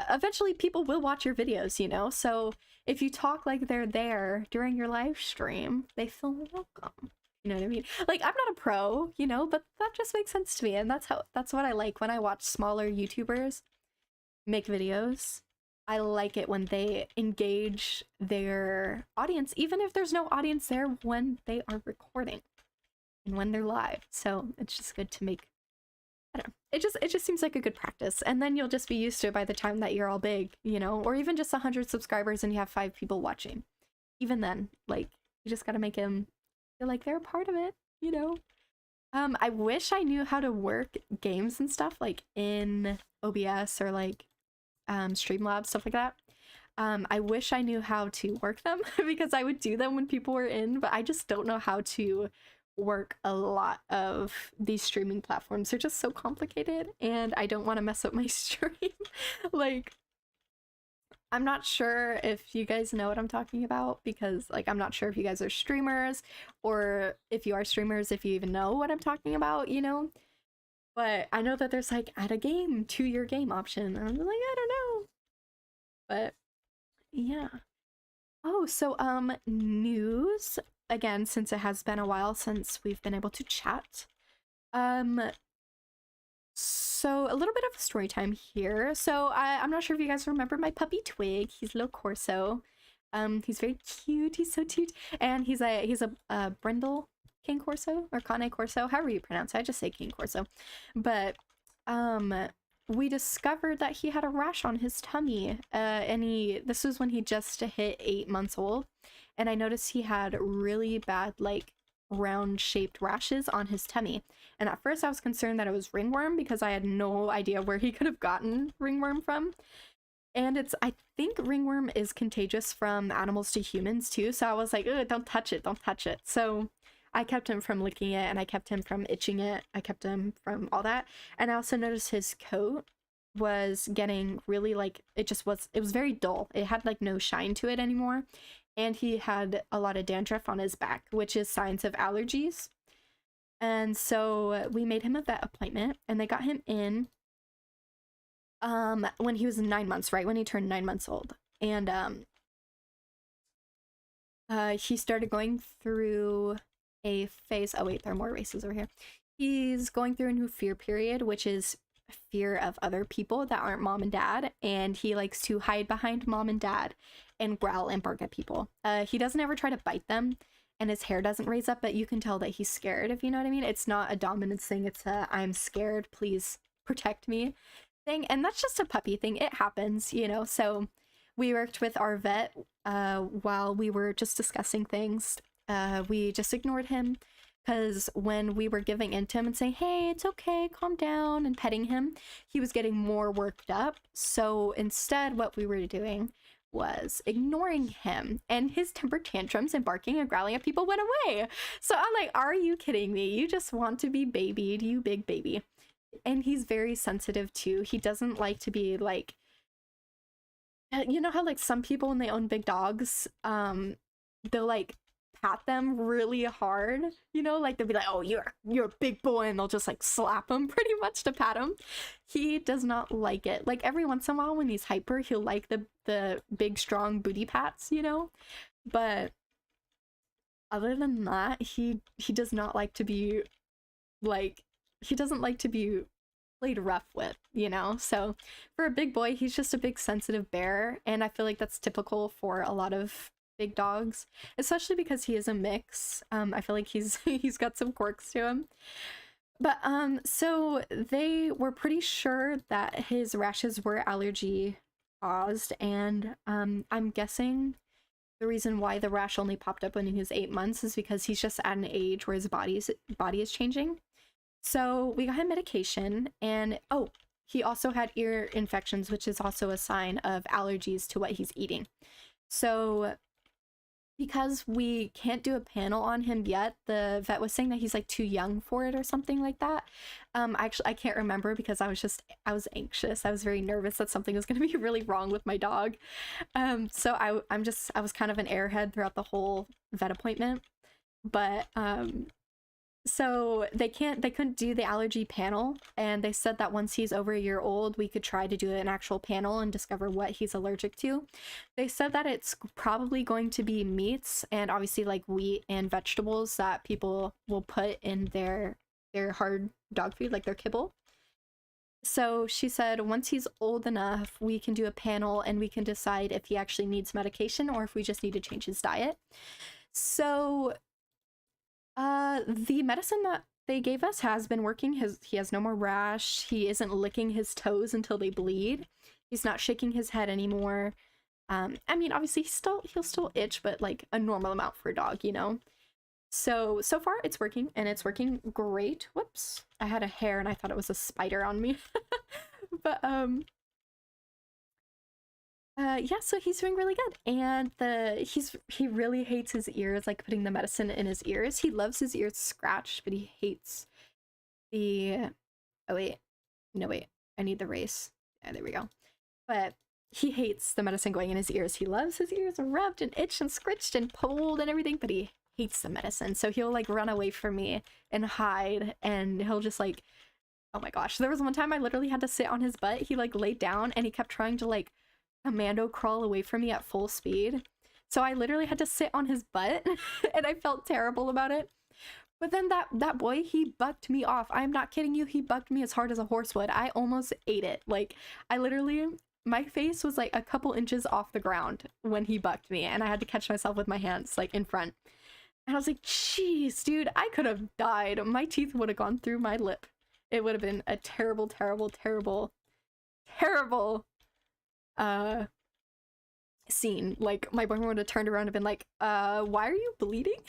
eventually people will watch your videos, you know? So if you talk like they're there during your live stream, they feel welcome. You know what I mean? Like, I'm not a pro, you know, but that just makes sense to me, and that's what I like when I watch smaller YouTubers make videos. I like it when they engage their audience, even if there's no audience there when they are recording and when they're live. So it's just good to make, I don't know, it just seems like a good practice, and then you'll just be used to it by the time that you're all big, you know, or even just 100 subscribers and you have 5 people watching. Even then, like, you just gotta make them feel like they're a part of it, you know. I wish I knew how to work games and stuff like in OBS or like Streamlabs, stuff like that. I wish I knew how to work them because I would do them when people were in, but I just don't know how to work a lot of these streaming platforms. They're just so complicated, and I don't want to mess up my stream. Like, I'm not sure if you guys know what I'm talking about, because like I'm not sure if you guys are streamers, or if you are streamers, if you even know what I'm talking about, you know. But I know that there's like add a game to your game option, and I'm like, I don't know. But yeah. Oh, so news again, since it has been a while since we've been able to chat. So a little bit of a story time here. So I'm not sure if you guys remember my puppy Twig. He's a little Corso. He's very cute. He's so cute, and he's a Brindle King Corso or Cane Corso, however you pronounce it. I just say King Corso. But we discovered that he had a rash on his tummy, and this was when he just hit 8 months old, and I noticed he had really bad like round shaped rashes on his tummy. And at first I was concerned that it was ringworm, because I had no idea where he could have gotten ringworm from. And I think ringworm is contagious from animals to humans too, so I was like, ugh, don't touch it, don't touch it. So I kept him from licking it, and I kept him from itching it, I kept him from all that. And I also noticed his coat was getting really like, it was very dull. It had like no shine to it anymore, and he had a lot of dandruff on his back, which is signs of allergies. And so we made him a vet appointment, and they got him in when he was 9 months, right when he turned 9 months old. And he started going through a phase. Oh wait, there are more races over here. He's going through a new fear period, which is fear of other people that aren't mom and dad, and he likes to hide behind mom and dad and growl and bark at people. He doesn't ever try to bite them, and his hair doesn't raise up, but you can tell that he's scared, if you know what I mean. It's not a dominance thing, it's a I'm scared, please protect me thing. And that's just a puppy thing. It happens, you know. So we worked with our vet while we were just discussing things. We just ignored him, because when we were giving in to him and saying, hey, it's okay, calm down, and petting him, he was getting more worked up. So instead, what we were doing was ignoring him, and his temper tantrums and barking and growling at people went away. So I'm like, are you kidding me? You just want to be babied, you big baby. And he's very sensitive too. He doesn't like to be like, you know how like some people when they own big dogs, they'll like pat them really hard, you know, like they'll be like, oh, you're a big boy, and they'll just like slap him pretty much to pat him. He does not like it. Like every once in a while when he's hyper, he'll like the big strong booty pats, you know, but other than that, he does not like to be like, he doesn't like to be played rough with, you know? So for a big boy, he's just a big sensitive bear, and I feel like that's typical for a lot of big dogs, especially because he is a mix. I feel like he's got some quirks to him. But so they were pretty sure that his rashes were allergy caused, and I'm guessing the reason why the rash only popped up when he was 8 months is because he's just at an age where his body is changing. So we got him medication, and oh, he also had ear infections, which is also a sign of allergies to what he's eating. So because we can't do a panel on him yet, the vet was saying that he's like too young for it or something like that. Actually, I can't remember because I was anxious. I was very nervous that something was going to be really wrong with my dog. So I was kind of an airhead throughout the whole vet appointment. But so they couldn't do the allergy panel, and they said that once he's over a year old, we could try to do an actual panel and discover what he's allergic to. They said that it's probably going to be meats and obviously like wheat and vegetables that people will put in their hard dog food, like their kibble. So she said once he's old enough, we can do a panel and we can decide if he actually needs medication or if we just need to change his diet. So the medicine that they gave us has been working. He has no more rash. He isn't licking his toes until they bleed. He's not shaking his head anymore. I mean, obviously he'll still itch, but like a normal amount for a dog, you know? So far it's working, and it's working great. Whoops. I had a hair and I thought it was a spider on me. But yeah, so he's doing really good, and he really hates his ears, like putting the medicine in his ears. He loves his ears scratched, but he hates the. Oh wait, no wait, I need the race. Yeah, there we go. But he hates the medicine going in his ears. He loves his ears rubbed and itched and scritched and pulled and everything, but he hates the medicine. So he'll like run away from me and hide, and he'll just like, oh my gosh, there was one time I literally had to sit on his butt. He like laid down and he kept trying to like commando crawl away from me at full speed. So I literally had to sit on his butt and I felt terrible about it. But then that boy, he bucked me off. I'm not kidding you. He bucked me as hard as a horse would. I almost ate it. Like I literally, my face was like a couple inches off the ground when he bucked me, and I had to catch myself with my hands like in front. And I was like, jeez, dude, I could have died. My teeth would have gone through my lip. It would have been a terrible, terrible, terrible, terrible scene. Like my boyfriend would have turned around and been like, why are you bleeding?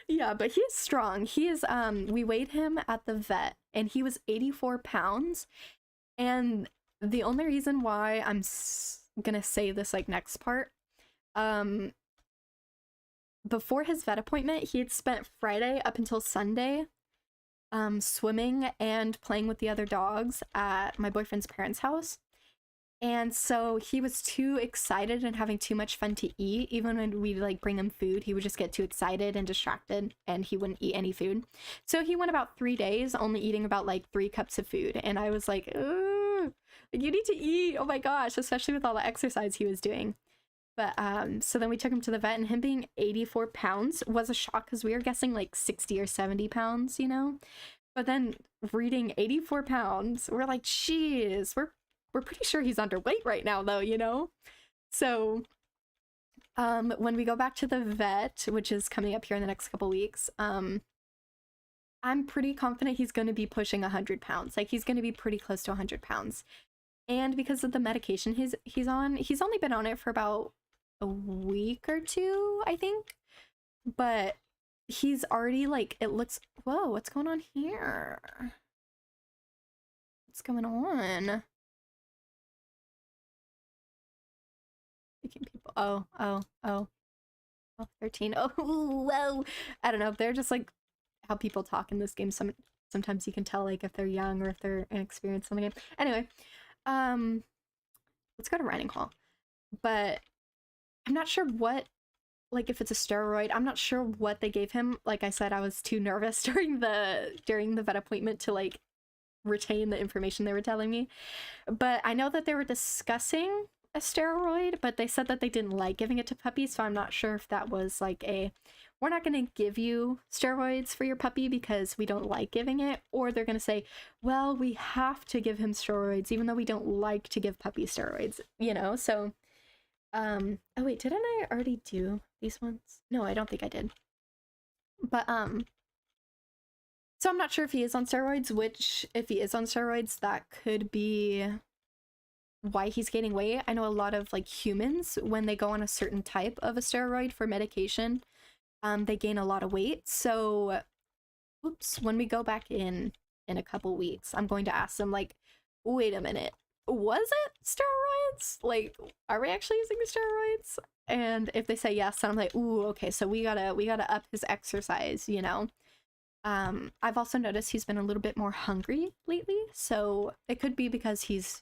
Yeah, but he is strong. He is we weighed him at the vet and he was 84 pounds. And the only reason why I'm gonna say this like next part, before his vet appointment, he had spent Friday up until Sunday swimming and playing with the other dogs at my boyfriend's parents' house. And so he was too excited and having too much fun to eat. Even when we like bring him food, he would just get too excited and distracted and he wouldn't eat any food. So he went about 3 days only eating about like 3 cups of food. And I was like, ooh, you need to eat. Oh my gosh, especially with all the exercise he was doing. But so then we took him to the vet, and him being 84 pounds was a shock because we were guessing like 60 or 70 pounds, you know? But then reading 84 pounds, we're like, geez, we're pretty sure he's underweight right now though, you know? So when we go back to the vet, which is coming up here in the next couple weeks, I'm pretty confident he's going to be pushing 100 pounds. Like he's going to be pretty close to 100 pounds. And because of the medication he's on, he's only been on it for about a week or 2, I think. But he's already like, it looks, whoa, what's going on here? What's going on? Oh, 13. Oh, whoa. I don't know. They're just like how people talk in this game. Sometimes you can tell like if they're young or if they're inexperienced in the game. Anyway, let's go to Riding Hall. But I'm not sure what, like if it's a steroid. I'm not sure what they gave him. Like I said, I was too nervous during the vet appointment to like retain the information they were telling me. But I know that they were discussing a steroid, but they said that they didn't like giving it to puppies, so I'm not sure if that was like we're not going to give you steroids for your puppy because we don't like giving it, or they're going to say, well, we have to give him steroids even though we don't like to give puppy steroids, you know? So oh wait, didn't I already do these ones? No, I don't think I did. But so I'm not sure if he is on steroids, which if he is on steroids, that could be why he's gaining weight. I know a lot of like humans, when they go on a certain type of a steroid for medication, they gain a lot of weight. So oops, when we go back in a couple weeks, I'm going to ask them like, wait a minute, was it steroids? Like, are we actually using the steroids? And if they say yes, then I'm like, ooh, okay, so we gotta up his exercise, you know? I've also noticed he's been a little bit more hungry lately, so it could be because he's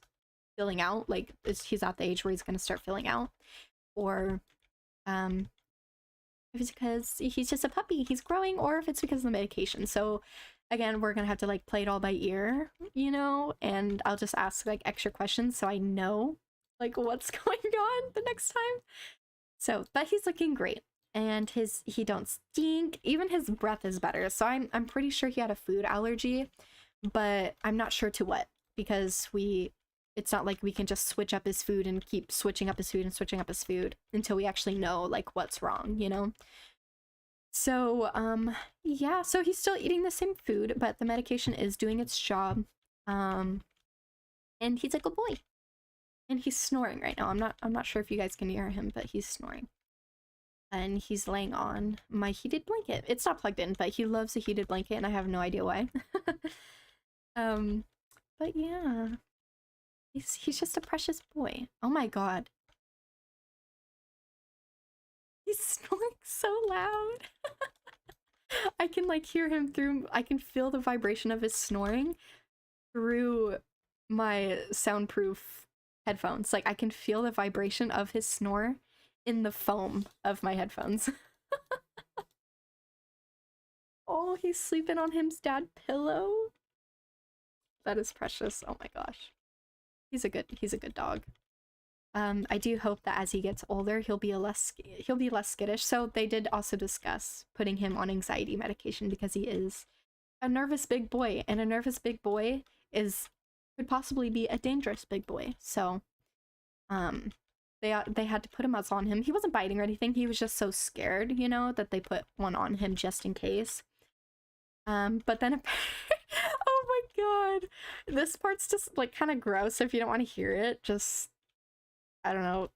filling out, like he's at the age where he's gonna start filling out, or if it's because he's just a puppy, he's growing, or if it's because of the medication. So again, we're gonna have to like play it all by ear, you know, and I'll just ask like extra questions so I know like what's going on the next time. So, but he's looking great, and he don't stink. Even his breath is better. So I'm pretty sure he had a food allergy, but I'm not sure to what, because it's not like we can just switch up his food and keep switching up his food and switching up his food until we actually know like what's wrong, you know? So, yeah, so he's still eating the same food, but the medication is doing its job. And he's a good boy. And he's snoring right now. I'm not sure if you guys can hear him, but he's snoring. And he's laying on my heated blanket. It's not plugged in, but he loves a heated blanket, and I have no idea why. But yeah. He's just a precious boy. Oh my god. He's snoring so loud. I can like hear him I can feel the vibration of his snoring through my soundproof headphones. Like I can feel the vibration of his snore in the foam of my headphones. Oh, he's sleeping on his dad's pillow. That is precious. Oh my gosh. He's a good dog. I do hope that as he gets older, he'll be less skittish. So they did also discuss putting him on anxiety medication because he is a nervous big boy, and a nervous big boy could possibly be a dangerous big boy. So, they had to put a muzzle on him. He wasn't biting or anything. He was just so scared, you know, that they put one on him just in case. But then oh my god, this part's just like kind of gross. If you don't want to hear it, just, I don't know,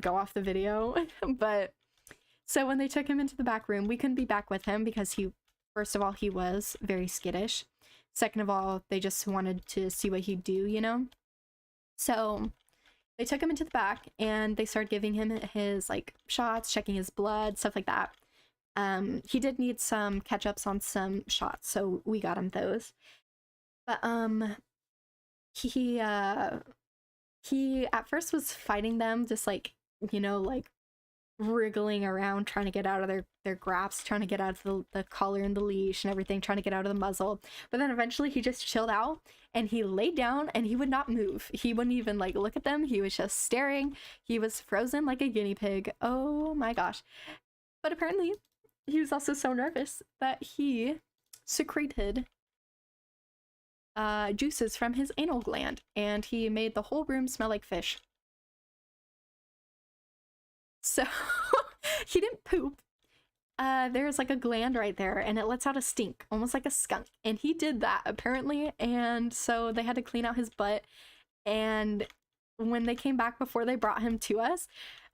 go off the video. But so when they took him into the back room, we couldn't be back with him because first of all, he was very skittish. Second of all, they just wanted to see what he'd do, you know? So they took him into the back and they started giving him his like shots, checking his blood, stuff like that. He did need some catch-ups on some shots, so we got him those. But he at first was fighting them, just like, you know, like wriggling around, trying to get out of their grasp, trying to get out of the collar and the leash and everything, trying to get out of the muzzle. But then eventually he just chilled out and he laid down and he would not move. He wouldn't even like look at them. He was just staring. He was frozen like a guinea pig. Oh my gosh. But apparently he was also so nervous that he secreted juices from his anal gland, and he made the whole room smell like fish. So he didn't poop. There's like a gland right there, and it lets out a stink, almost like a skunk. And he did that apparently, and so they had to clean out his butt. And when they came back before they brought him to us,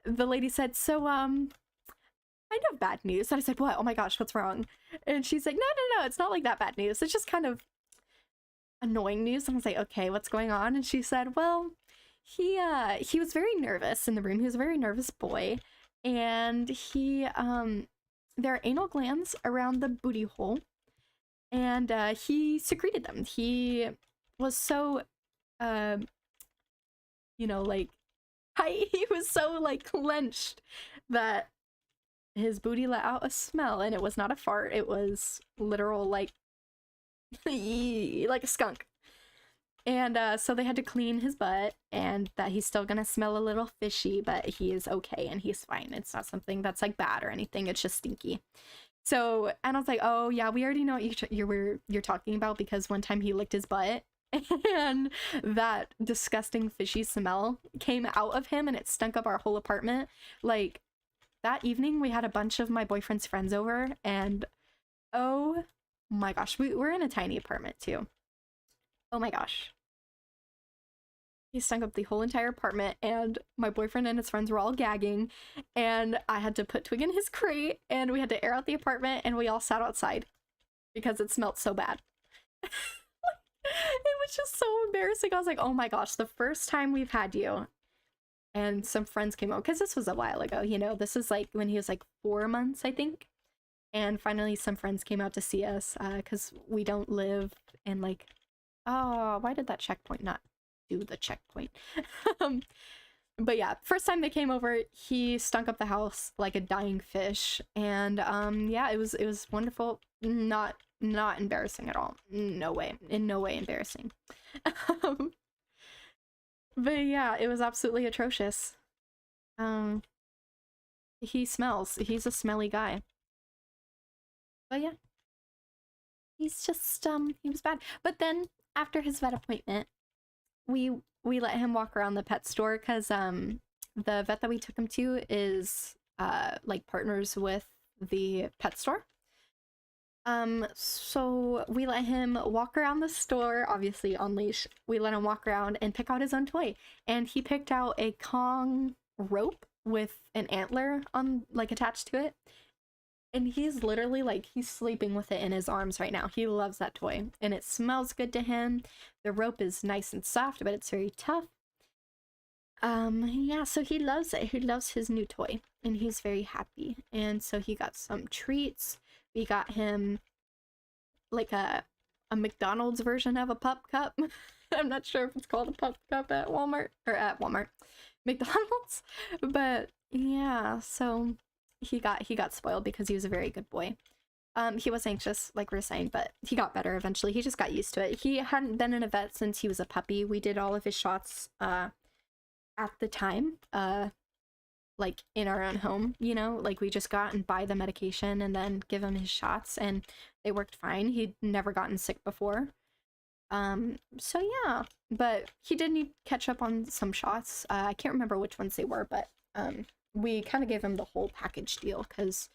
the lady said, "So kind of bad news." And I said, "What? Oh my gosh, what's wrong?" And she's like, no, it's not like that bad news. It's just kind of annoying news." And I was like, "Okay, what's going on?" And she said, "Well, He was very nervous in the room. He was a very nervous boy, and there are anal glands around the booty hole, and he secreted them. He was so uh like he was so like clenched that his booty let out a smell, and it was not a fart. It was literal like like a skunk. And so they had to clean his butt, and that he's still gonna smell a little fishy, but he is okay and he's fine. It's not something that's like bad or anything. It's just stinky. So, and I was like, oh yeah, we already know what you're talking about, because one time he licked his butt and that disgusting fishy smell came out of him and it stunk up our whole apartment. Like that evening we had a bunch of my boyfriend's friends over, and oh my gosh, we're in a tiny apartment too. Oh my gosh. He stunk up the whole entire apartment, and my boyfriend and his friends were all gagging, and I had to put Twig in his crate, and we had to air out the apartment, and we all sat outside because it smelled so bad. It was just so embarrassing. I was like, oh my gosh, the first time we've had you. And some friends came over, because this was a while ago, this is like when he was like 4 months, I think. And finally some friends came out to see us, because we don't live in like, oh, why did that checkpoint not do the checkpoint? But yeah, first time they came over, he stunk up the house like a dying fish, and yeah, it was wonderful. Not embarrassing at all. No way, in no way embarrassing. But yeah, it was absolutely atrocious. He smells. He's a smelly guy. But yeah, he's just he was bad. But then after his vet appointment, we let him walk around the pet store, because the vet that we took him to is like partners with the pet store. So we let him walk around the store, obviously on leash. We let him walk around and pick out his own toy, and he picked out a Kong rope with an antler on like attached to it. And he's literally like, he's sleeping with it in his arms right now. He loves that toy, and it smells good to him. The rope is nice and soft, but it's very tough. Yeah, so he loves it. He loves his new toy, and he's very happy. And so he got some treats. We got him like a McDonald's version of a pup cup. I'm not sure if it's called a pup cup at Walmart, or at Walmart, McDonald's. But yeah, so he got spoiled because he was a very good boy. He was anxious, like we were saying, but he got better eventually. He just got used to it. He hadn't been in a vet since he was a puppy. We did all of his shots at the time, like in our own home, like we just got and buy the medication and then give him his shots, and they worked fine. He'd never gotten sick before. So yeah, but he did need catch up on some shots. I can't remember which ones they were, but we kind of gave him the whole package deal, because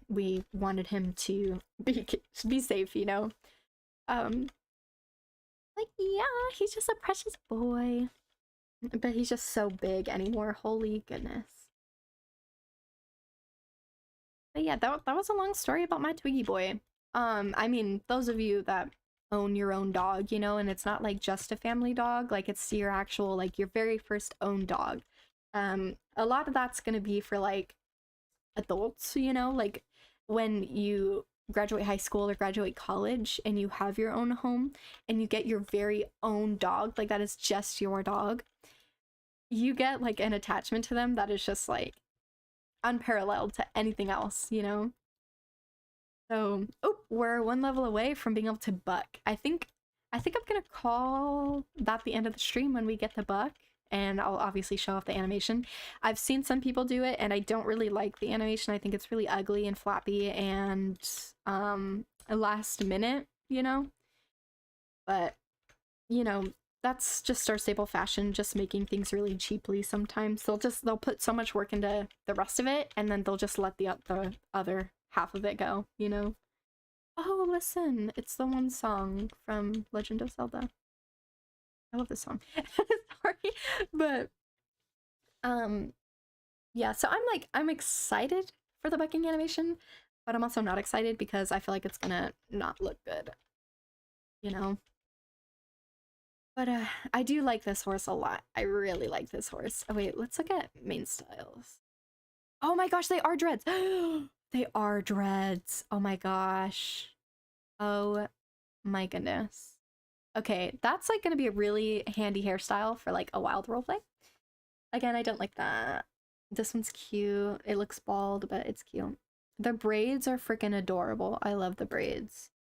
we wanted him to be safe, like, yeah, he's just a precious boy, but he's just so big anymore. Holy goodness. But yeah, that was a long story about my Twiggy boy. I mean, those of you that own your own dog, and it's not like just a family dog, like it's your actual, like your very first own dog. A lot of that's gonna be for like adults, like when you graduate high school or graduate college and you have your own home and you get your very own dog, like that is just your dog, you get like an attachment to them that is just like unparalleled to anything else. So, oh, we're one level away from being able to buck. I think I'm gonna call that the end of the stream when we get the buck, and I'll obviously show off the animation. I've seen some people do it, and I don't really like the animation. I think it's really ugly and flappy and last minute, But, that's just our staple fashion, just making things really cheaply sometimes. They'll put so much work into the rest of it, and then they'll just let the other half of it go, Oh, listen, it's the one song from Legend of Zelda. I love this song. Sorry, but yeah, so I'm excited for the bucking animation, but I'm also not excited because I feel like it's gonna not look good, But I do like this horse a lot. I really like this horse. Oh wait, let's look at main styles. Oh my gosh, they are dreads. They are dreads. Oh my gosh. Oh my goodness. Okay, that's like gonna be a really handy hairstyle for like a wild roleplay. Again, I don't like that. This one's cute. It looks bald, but it's cute. The braids are freaking adorable. I love the braids.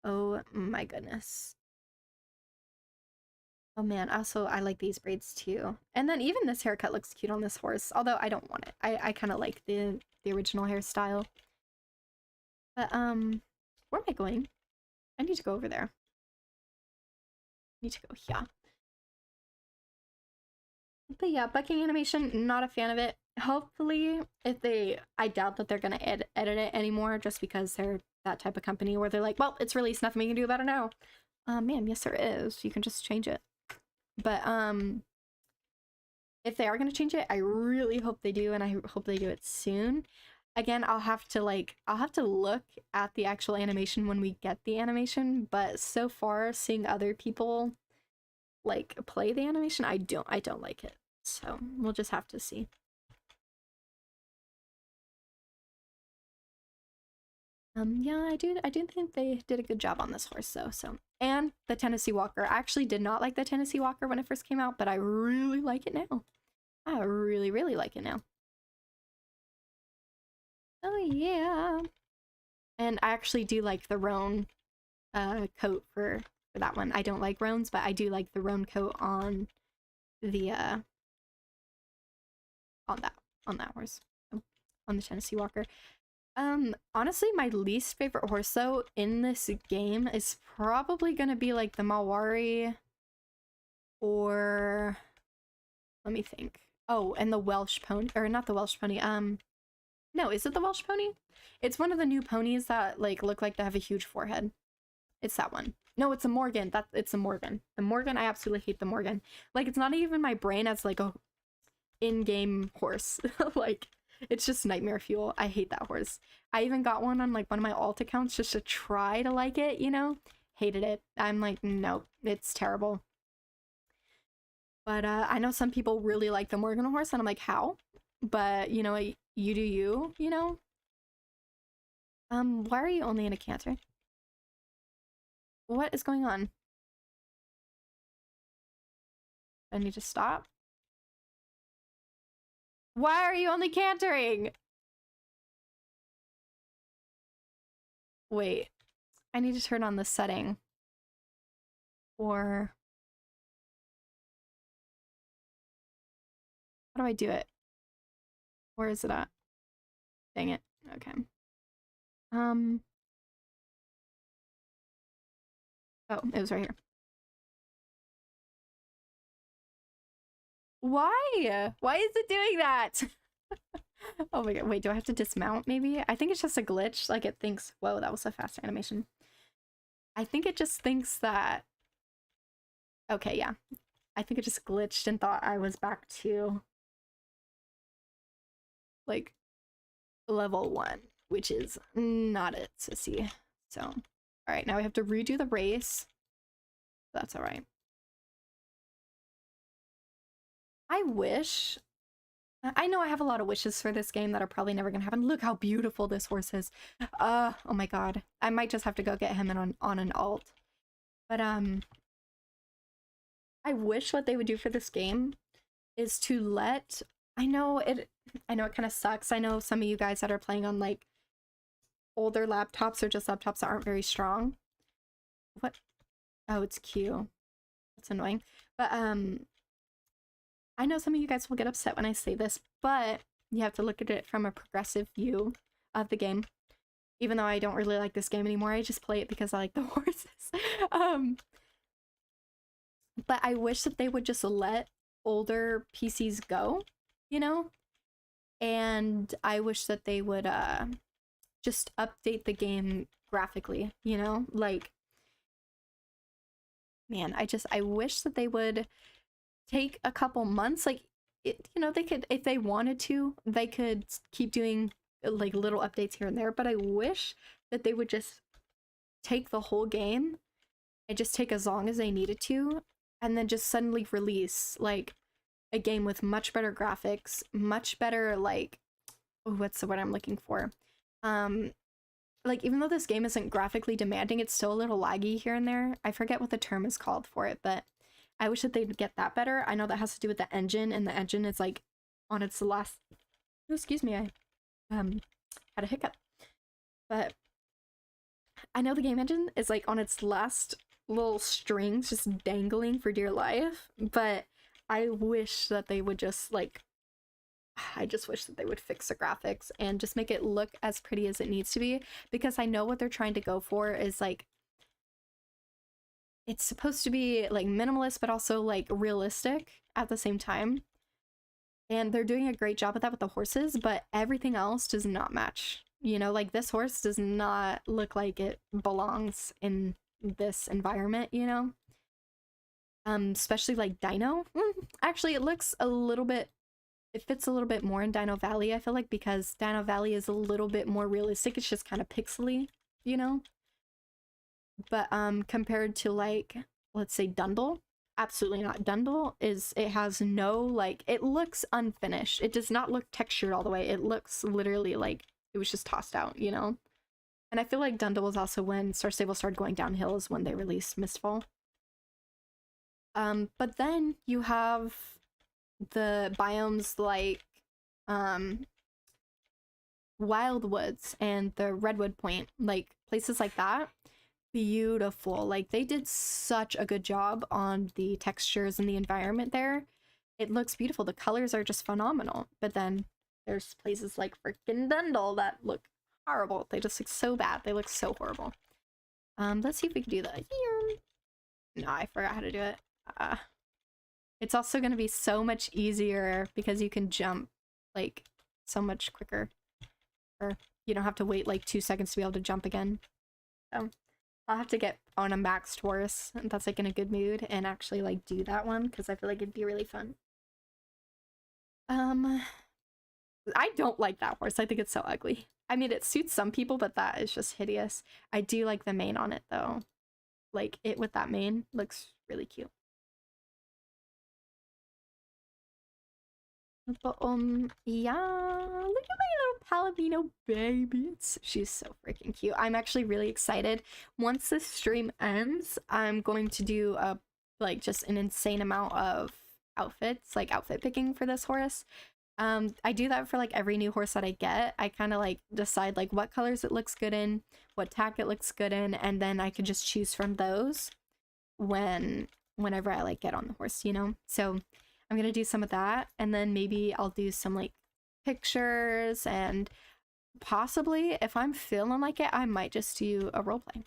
Oh my goodness. Oh man, also I like these braids too. And then even this haircut looks cute on this horse, although I don't want it. I kind of like the original hairstyle. But where am I going? I need to go over there. I need to go here. But yeah, bucking animation, not a fan of it. Hopefully, I doubt that they're gonna edit it anymore, just because they're that type of company where they're like, well, it's released, nothing we can do about it now. Man, yes there is. You can just change it. But if they are gonna change it, I really hope they do, and I hope they do it soon. Again, I'll have to look at the actual animation when we get the animation, but so far seeing other people like play the animation, I don't like it. So we'll just have to see. Yeah, I do think they did a good job on this horse though. So, and the Tennessee Walker. I actually did not like the Tennessee Walker when it first came out, but I really like it now. I really, really like it now. Oh yeah. And I actually do like the roan coat for that one. I don't like roans, but I do like the roan coat on the on that horse. On the Tennessee Walker. Honestly, my least favorite horse though in this game is probably gonna be like the Malwari, or let me think. Oh, and the Welsh pony, or not the Welsh pony. No, is it the Welsh pony? It's one of the new ponies that like look like they have a huge forehead. It's that one. No, it's a Morgan. It's a Morgan. The Morgan, I absolutely hate the Morgan. Like, it's not even my brain as like a in-game horse. Like, it's just nightmare fuel. I hate that horse. I even got one on like one of my alt accounts just to try to like it, you know? Hated it. I'm like, nope, it's terrible. But I know some people really like the Morgan horse, and I'm like, how? But you know, you do you, you know? Why are you only in a canter? What is going on? I need to stop. Why are you only cantering? Wait, I need to turn on the setting. Or how do I do it? Where is it at? Dang it. Okay. Oh, it was right here. Why? Why is it doing that? Oh my god, wait, do I have to dismount maybe? I think it's just a glitch. Like, it thinks, whoa, that was a fast animation. I think it just thinks that... Okay, yeah. I think it just glitched and thought I was back to... like, level 1, which is not it, sissy. So, alright, now we have to redo the race. That's alright. I wish... I know I have a lot of wishes for this game that are probably never gonna happen. Look how beautiful this horse is. Oh my god. I might just have to go get him on an alt. But I wish what they would do for this game is to let... I know it kind of sucks. I know some of you guys that are playing on like older laptops or just laptops that aren't very strong. What? Oh, it's Q. That's annoying. But I know some of you guys will get upset when I say this, but you have to look at it from a progressive view of the game. Even though I don't really like this game anymore, I just play it because I like the horses. But I wish that they would just let older PCs go, you know? And I wish that they would just update the game graphically, you know? Like, man, I wish that they would take a couple months, like, you know, they could, if they wanted to, they could keep doing like little updates here and there, but I wish that they would just take the whole game and just take as long as they needed to, and then just suddenly release like a game with much better graphics, much better like, oh, what's the word I'm looking for? Like, even though this game isn't graphically demanding, it's still a little laggy here and there. I forget what the term is called for it, but I wish that they'd get that better. I know that has to do with the engine, and the engine is like on its last, oh, excuse me, I had a hiccup. But I know the game engine is like on its last little strings just dangling for dear life, but I wish that they would just like, I just wish that they would fix the graphics and just make it look as pretty as it needs to be, because I know what they're trying to go for is like, it's supposed to be like minimalist but also like realistic at the same time. And they're doing a great job of that with the horses, but everything else does not match. You know, like this horse does not look like it belongs in this environment, you know? Especially like Dino. Actually, it looks a little bit, it fits a little bit more in Dino Valley, I feel like, because Dino Valley is a little bit more realistic. It's just kind of pixely, you know? But compared to like, let's say Dundle, absolutely not. Dundle is, it has no like, it looks unfinished. It does not look textured all the way. It looks literally like it was just tossed out, you know? And I feel like Dundle was also when Star Stable started going downhill, is when they released Mistfall. But then you have the biomes like Wildwoods and the Redwood Point, like places like that. Beautiful. Like they did such a good job on the textures and the environment there. It looks beautiful. The colors are just phenomenal. But then there's places like freaking Dundle that look horrible. They just look so bad. They look so horrible. Let's see if we can do that here. No, I forgot how to do it. It's also going to be so much easier because you can jump like so much quicker, or you don't have to wait like 2 seconds to be able to jump again. So I'll have to get on a maxed horse that's like in a good mood and actually like do that one, because I feel like it'd be really fun. I don't like that horse. I think it's so ugly. I mean, it suits some people, but that is just hideous. I do like the mane on it though. Like it with that mane looks really cute. But yeah, look at my little Palomino baby. She's so freaking cute. I'm actually really excited. Once this stream ends, I'm going to do a like just an insane amount of outfits, like outfit picking for this horse. I do that for like every new horse that I get. I kind of like decide like what colors it looks good in, what tack it looks good in, and then I could just choose from those whenever I like get on the horse, you know? So I'm gonna do some of that, and then maybe I'll do some like pictures, and possibly if I'm feeling like it, I might just do a roleplay.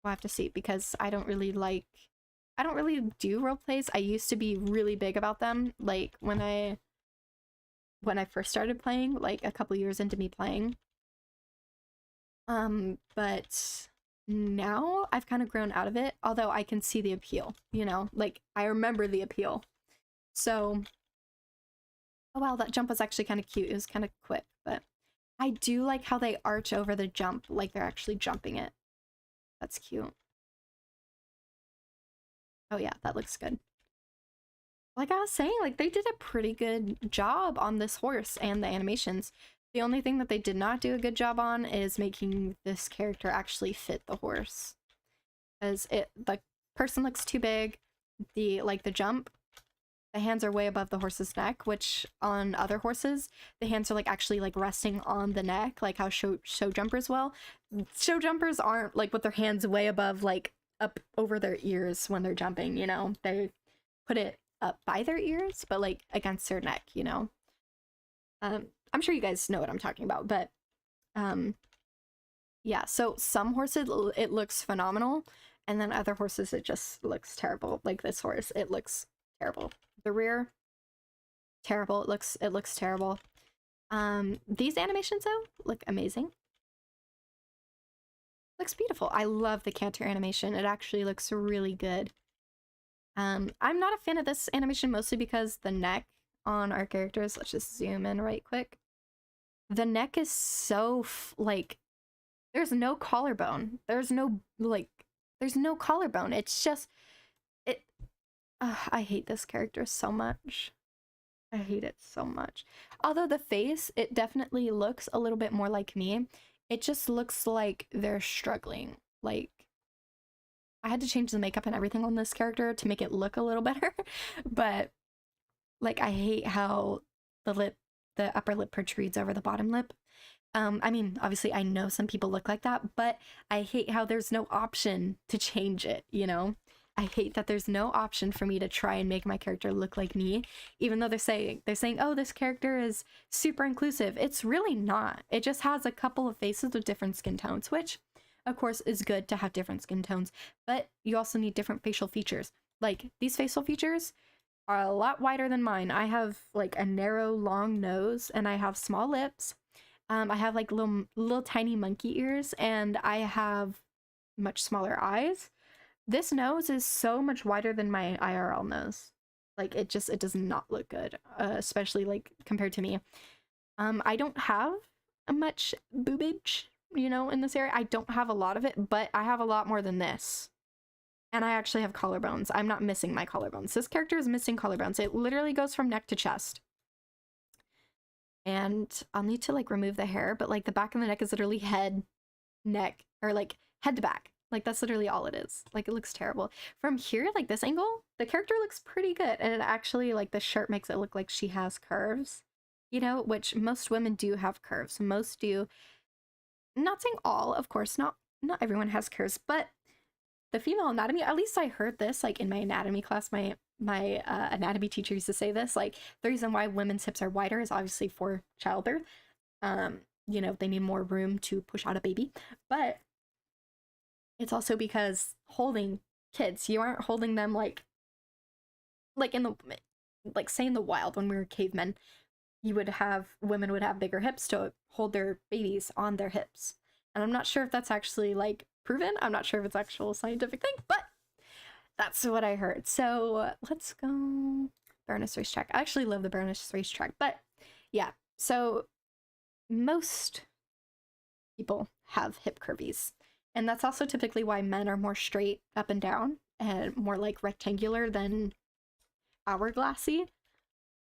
We'll have to see, because I don't really do roleplays. I used to be really big about them, like when I first started playing, like a couple years into me playing. But now I've kind of grown out of it, although I can see the appeal, you know? Like, I remember the appeal. So, oh wow, that jump was actually kind of cute. It was kind of quick, but I do like how they arch over the jump, like they're actually jumping it. That's cute. Oh yeah, that looks good. Like I was saying, like they did a pretty good job on this horse and the animations. The only thing that they did not do a good job on is making this character actually fit the horse. Because the person looks too big, the jump, the hands are way above the horse's neck, which on other horses, the hands are like actually like resting on the neck, like how show jumpers will. Show jumpers aren't like with their hands way above, like up over their ears when they're jumping, you know? They put it up by their ears, but like against their neck, you know? I'm sure you guys know what I'm talking about, but yeah, so some horses, it looks phenomenal, and then other horses, it just looks terrible. Like this horse, it looks terrible. The rear, terrible. It looks terrible. These animations though look amazing. Looks beautiful. I love the canter animation. It actually looks really good. I'm not a fan of this animation, mostly because the neck on our characters, let's just zoom in right quick. The neck is so like, there's no collarbone. There's no like, There's no collarbone. It's just it. I hate this character so much. I hate it so much. Although the face, it definitely looks a little bit more like me. It just looks like they're struggling. Like, I had to change the makeup and everything on this character to make it look a little better. But, like, I hate how the upper lip protrudes over the bottom lip. I mean, obviously, I know some people look like that, but I hate how there's no option to change it, you know? I hate that there's no option for me to try and make my character look like me, even though they're saying, oh, this character is super inclusive. It's really not. It just has a couple of faces with different skin tones, which, of course, is good to have different skin tones, but you also need different facial features. Like, these facial features are a lot wider than mine. I have, like, a narrow, long nose, and I have small lips. I have, like, little tiny monkey ears, and I have much smaller eyes. This nose is so much wider than my IRL nose. Like, it does not look good, especially, like, compared to me. I don't have much boobage, you know, in this area. I don't have a lot of it, but I have a lot more than this. And I actually have collarbones. I'm not missing my collarbones. This character is missing collarbones. It literally goes from neck to chest. And I'll need to, like, remove the hair, but, like, the back of the neck is literally head, neck, or, like, head to back. Like, that's literally all it is. Like, it looks terrible. From here, like, this angle, the character looks pretty good. And it actually, like, the shirt makes it look like she has curves, you know, which most women do have curves. Most do. Not saying all, of course, not everyone has curves, but the female anatomy, at least I heard this, like, in my anatomy class, my anatomy teacher used to say this, like, the reason why women's hips are wider is obviously for childbirth. You know, they need more room to push out a baby, but it's also because holding kids, you aren't holding them like in the, like, say in the wild when we were cavemen, women would have bigger hips to hold their babies on their hips. And I'm not sure if that's actually, like, proven. I'm not sure if it's actual scientific thing, but that's what I heard. So let's go Baroness Racetrack. I actually love the Baroness Racetrack, but yeah. So most people have hip curvies. And that's also typically why men are more straight up and down and more, like, rectangular than hourglassy.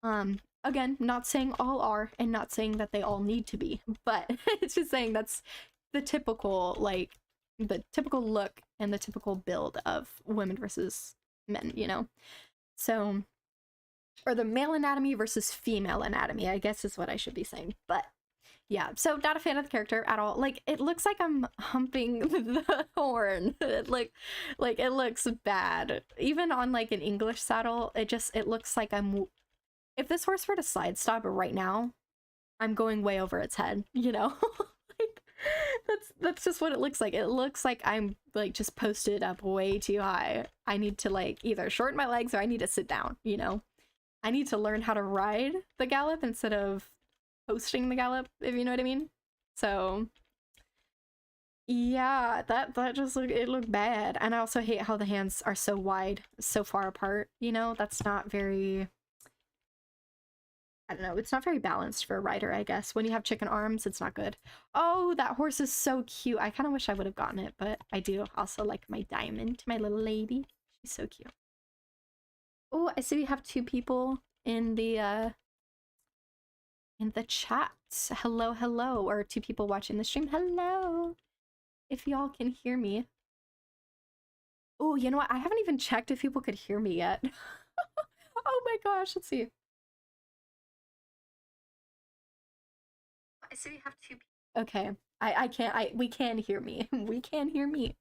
Again, not saying all are and not saying that they all need to be, but it's just saying that's the typical, like, the typical look and the typical build of women versus men, you know? So, or the male anatomy versus female anatomy, I guess is what I should be saying. But yeah, so not a fan of the character at all. Like, it looks like I'm humping the horn. like it looks bad. Even on, like, an English saddle, it looks like if this horse were to slide stop right now, I'm going way over its head, you know? Like, that's just what it looks like. It looks like I'm, like, just posted up way too high. I need to, like, either shorten my legs or I need to sit down, you know? I need to learn how to ride the gallop instead of posting the gallop, if you know what I mean. So yeah, that just it looked bad. And I also hate how the hands are so wide, so far apart, you know? That's not very, I don't know, it's not very balanced for a rider, I guess. When you have chicken arms, it's not good. Oh, that horse is so cute. I kind of wish I would have gotten it, but I do also like my Diamond, my little lady. She's so cute. Oh, I see we have 2 people in the chat. Hello, hello. Or 2 people watching the stream. Hello. If y'all can hear me. Oh, you know what? I haven't even checked if people could hear me yet. Oh my gosh, let's see. I see we have 2 people. Okay. We can hear me. We can hear me.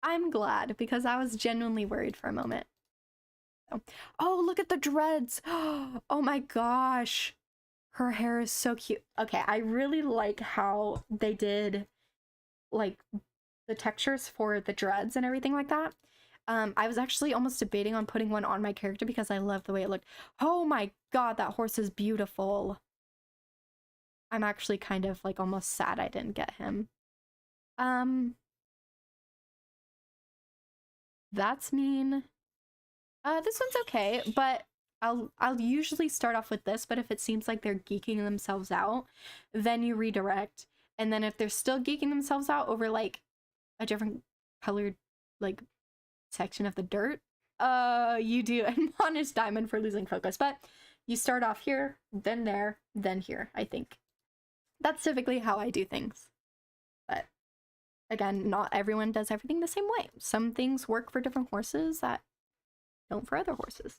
I'm glad, because I was genuinely worried for a moment. Oh, look at the dreads. Oh my gosh. Her hair is so cute. Okay, I really like how they did, like, the textures for the dreads and everything like that. I was actually almost debating on putting one on my character because I love the way it looked. Oh my god, that horse is beautiful. I'm actually kind of, like, almost sad I didn't get him. That's mean. This one's okay, but I'll usually start off with this, but if it seems like they're geeking themselves out, then you redirect. And then if they're still geeking themselves out over, like, a different colored like section of the dirt. You do admonish Diamond for losing focus, but you start off here, then there, then here, I think. That's typically how I do things. But again, not everyone does everything the same way. Some things work for different horses that don't for other horses.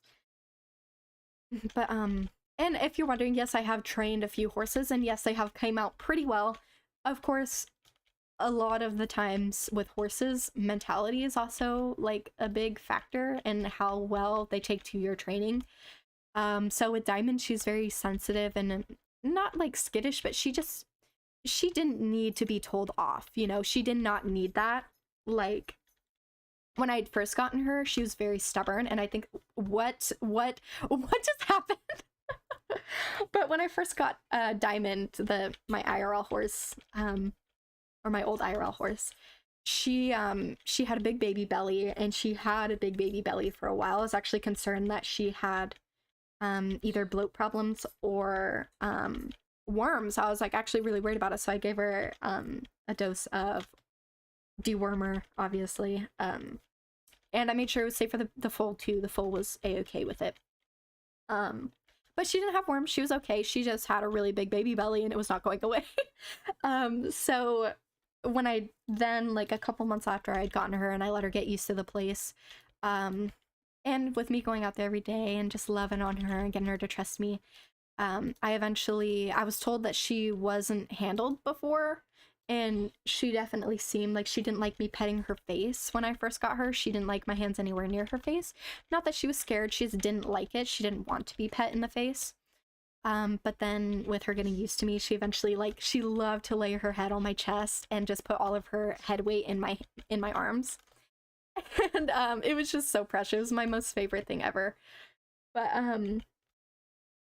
But and if you're wondering, yes, I have trained a few horses, and yes, they have came out pretty well. Of course, a lot of the times with horses, mentality is also like a big factor in how well they take to your training. So with Diamond, she's very sensitive and not like skittish, but she didn't need to be told off, you know. She did not need that. Like when I'd first gotten her, she was very stubborn, and I think what just happened? But when I first got Diamond, my IRL horse, or my old IRL horse, she had a big baby belly, and she had a big baby belly for a while. I was actually concerned that she had either bloat problems or worms. I was like actually really worried about it, so I gave her a dose of dewormer, obviously, and I made sure it was safe for the foal too. The foal was a-okay with it. But she didn't have worms. She was okay. She just had a really big baby belly, and it was not going away. So when I then, like a couple months after I'd gotten her and I let her get used to the place, and with me going out there every day and just loving on her and getting her to trust me, I was told that she wasn't handled before, and she definitely seemed like she didn't like me petting her face when I first got her. She didn't like my hands anywhere near her face. Not that she was scared, she just didn't like it. She didn't want to be pet in the face. But then with her getting used to me, she eventually, like, she loved to lay her head on my chest and just put all of her head weight in my arms. And it was just so precious. It was my most favorite thing ever. But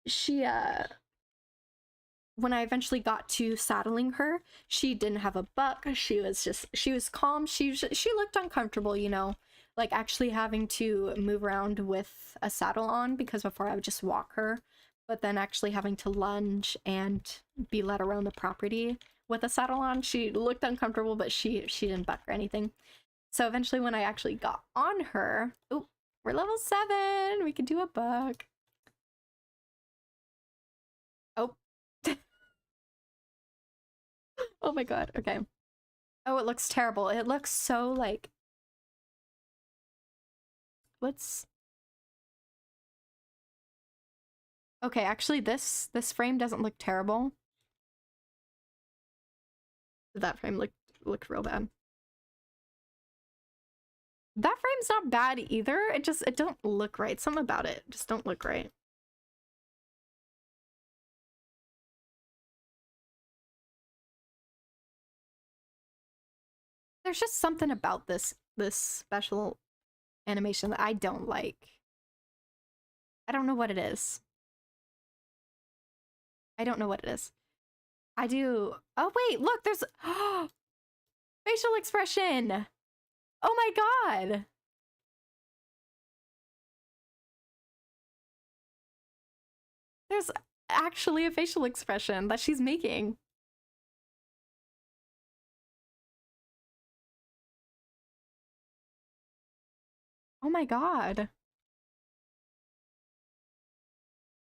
she when I eventually got to saddling her, she didn't have a buck. She was calm. She looked uncomfortable, you know, like actually having to move around with a saddle on, because before I would just walk her, but then actually having to lunge and be led around the property with a saddle on, she looked uncomfortable, but she didn't buck or anything. So eventually when I actually got on her, oh, we're level 7. We can do a buck. Oh. Oh my god, okay. Oh, it looks terrible. It looks so like... Let's... Okay, actually this frame doesn't look terrible. That frame looked real bad. That frame's not bad either. It don't look right. Something about it just don't look right. There's just something about this special animation that I don't like. I don't know what it is. I don't know what it is. I do... Oh wait, look, there's... facial expression! Oh my god! There's actually a facial expression that she's making. Oh my god.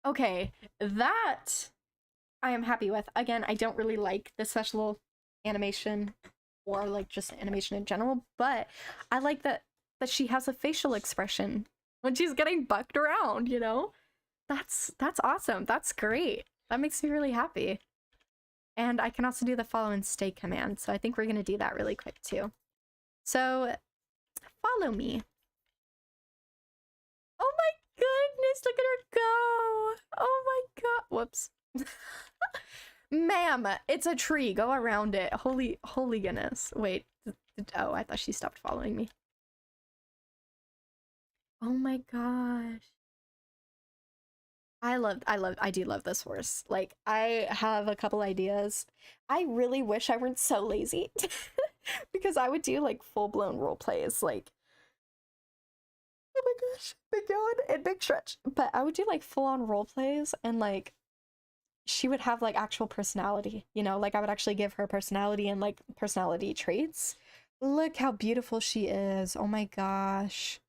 Okay, that I am happy with. Again, I don't really like the special animation or like just animation in general, but I like that she has a facial expression when she's getting bucked around, you know? That's awesome. That's great. That makes me really happy. And I can also do the follow and stay command, so I think we're gonna do that really quick too. So follow me. Oh my goodness, look at her go! Oh my god. Whoops. Ma'am, it's a tree. Go around it. Holy goodness. Wait. Oh, I thought she stopped following me. Oh my gosh. I do love this horse. Like, I have a couple ideas. I really wish I weren't so lazy. Because I would do like full-blown role plays, like, oh my gosh, big yawn and big stretch. But I would do like full-on role plays, and like she would have like actual personality, you know, like I would actually give her personality and like personality traits. Look how beautiful she is. Oh my gosh.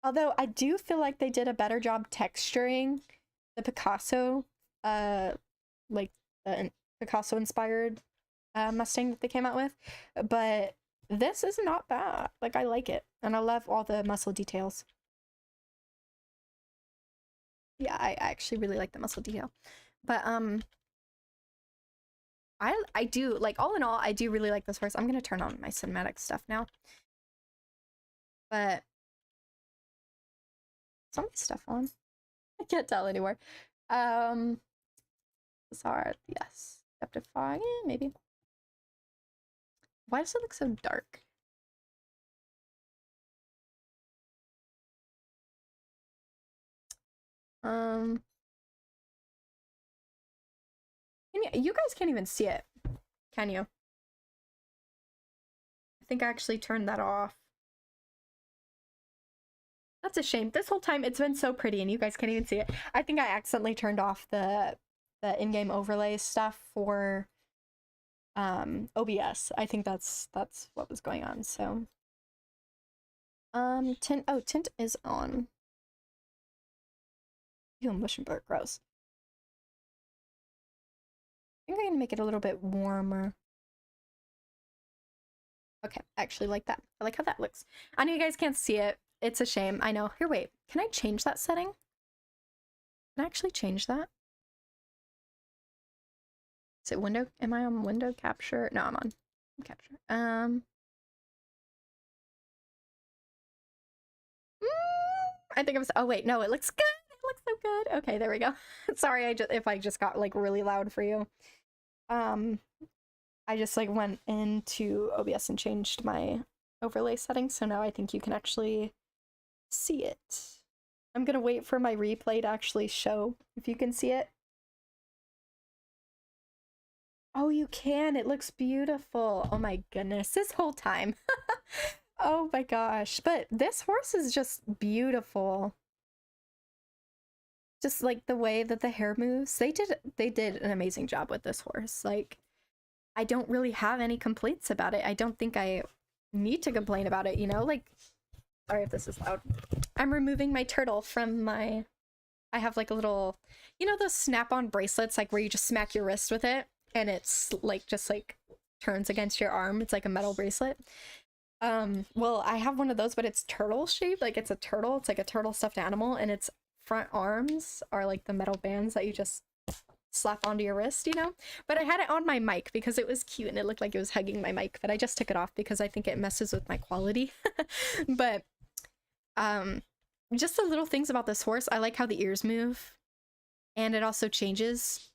Although I do feel like they did a better job texturing the Picasso, uh, like the Picasso inspired Mustang that they came out with. But this is not bad. Like, I like it. And I love all the muscle details. Yeah, I actually really like the muscle detail. But I do, like, all in all, I do really like this horse. I'm gonna turn on my cinematic stuff now. But is all my stuff on? I can't tell anymore. Sorry, yes. Objectify, maybe. Why does it look so dark? You guys can't even see it, can you? I think I actually turned that off. That's a shame. This whole time it's been so pretty and you guys can't even see it. I think I accidentally turned off the in-game overlay stuff for OBS. I think that's what was going on. So tint is on. Ew, Muschenberg, gross. I think I'm gonna make it a little bit warmer. Okay, I actually like that. I like how that looks. I know you guys can't see it. It's a shame. I know. Here, wait. Can I change that setting? Can I actually change that? Is it window? Am I on window capture? No, I'm on capture. I think I'm. Oh wait, no, it looks good. It looks so good. Okay, there we go. Sorry, if I just got like really loud for you. I just like went into OBS and changed my overlay settings, so now I think you can actually see it. I'm gonna wait for my replay to actually show if you can see it. Oh, you can. It looks beautiful. Oh my goodness, this whole time. Oh my gosh. But this horse is just beautiful. Just like the way that the hair moves. They did an amazing job with this horse. Like, I don't really have any complaints about it. I don't think I need to complain about it, you know? Like, sorry if this is loud. I'm removing my turtle from my... I have like a little, you know, those snap-on bracelets, like where you just smack your wrist with it and it's like just like turns against your arm. It's like a metal bracelet. Well, I have one of those, but it's turtle shaped. Like it's a turtle. It's like a turtle stuffed animal, and its front arms are like the metal bands that you just slap onto your wrist, you know? But I had it on my mic because it was cute and it looked like it was hugging my mic, but I just took it off because I think it messes with my quality. But just the little things about this horse. I like how the ears move, and it also changes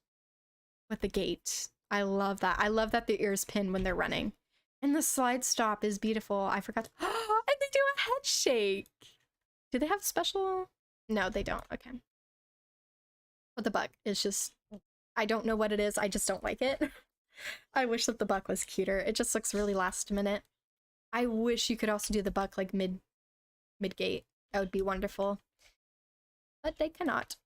with the gait. I love that. I love that the ears pin when they're running. And the slide stop is beautiful. I forgot. And they do a head shake. Do they have special? No, they don't. Okay. But the buck is just, I don't know what it is. I just don't like it. I wish that the buck was cuter. It just looks really last minute. I wish you could also do the buck like mid gait. That would be wonderful. But they cannot.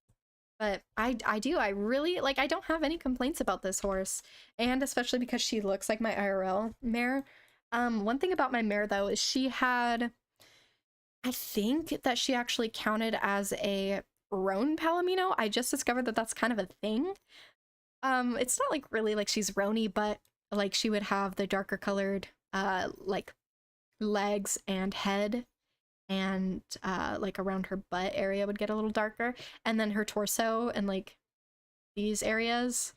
But I do. I really, like, I don't have any complaints about this horse. And especially because she looks like my IRL mare. One thing about my mare, though, is she had... I think that she actually counted as a roan palomino. I just discovered that that's kind of a thing. It's not, like, really, like, she's roany, but, like, she would have the darker colored, like, legs and head. And like around her butt area would get a little darker, and then her torso and like these areas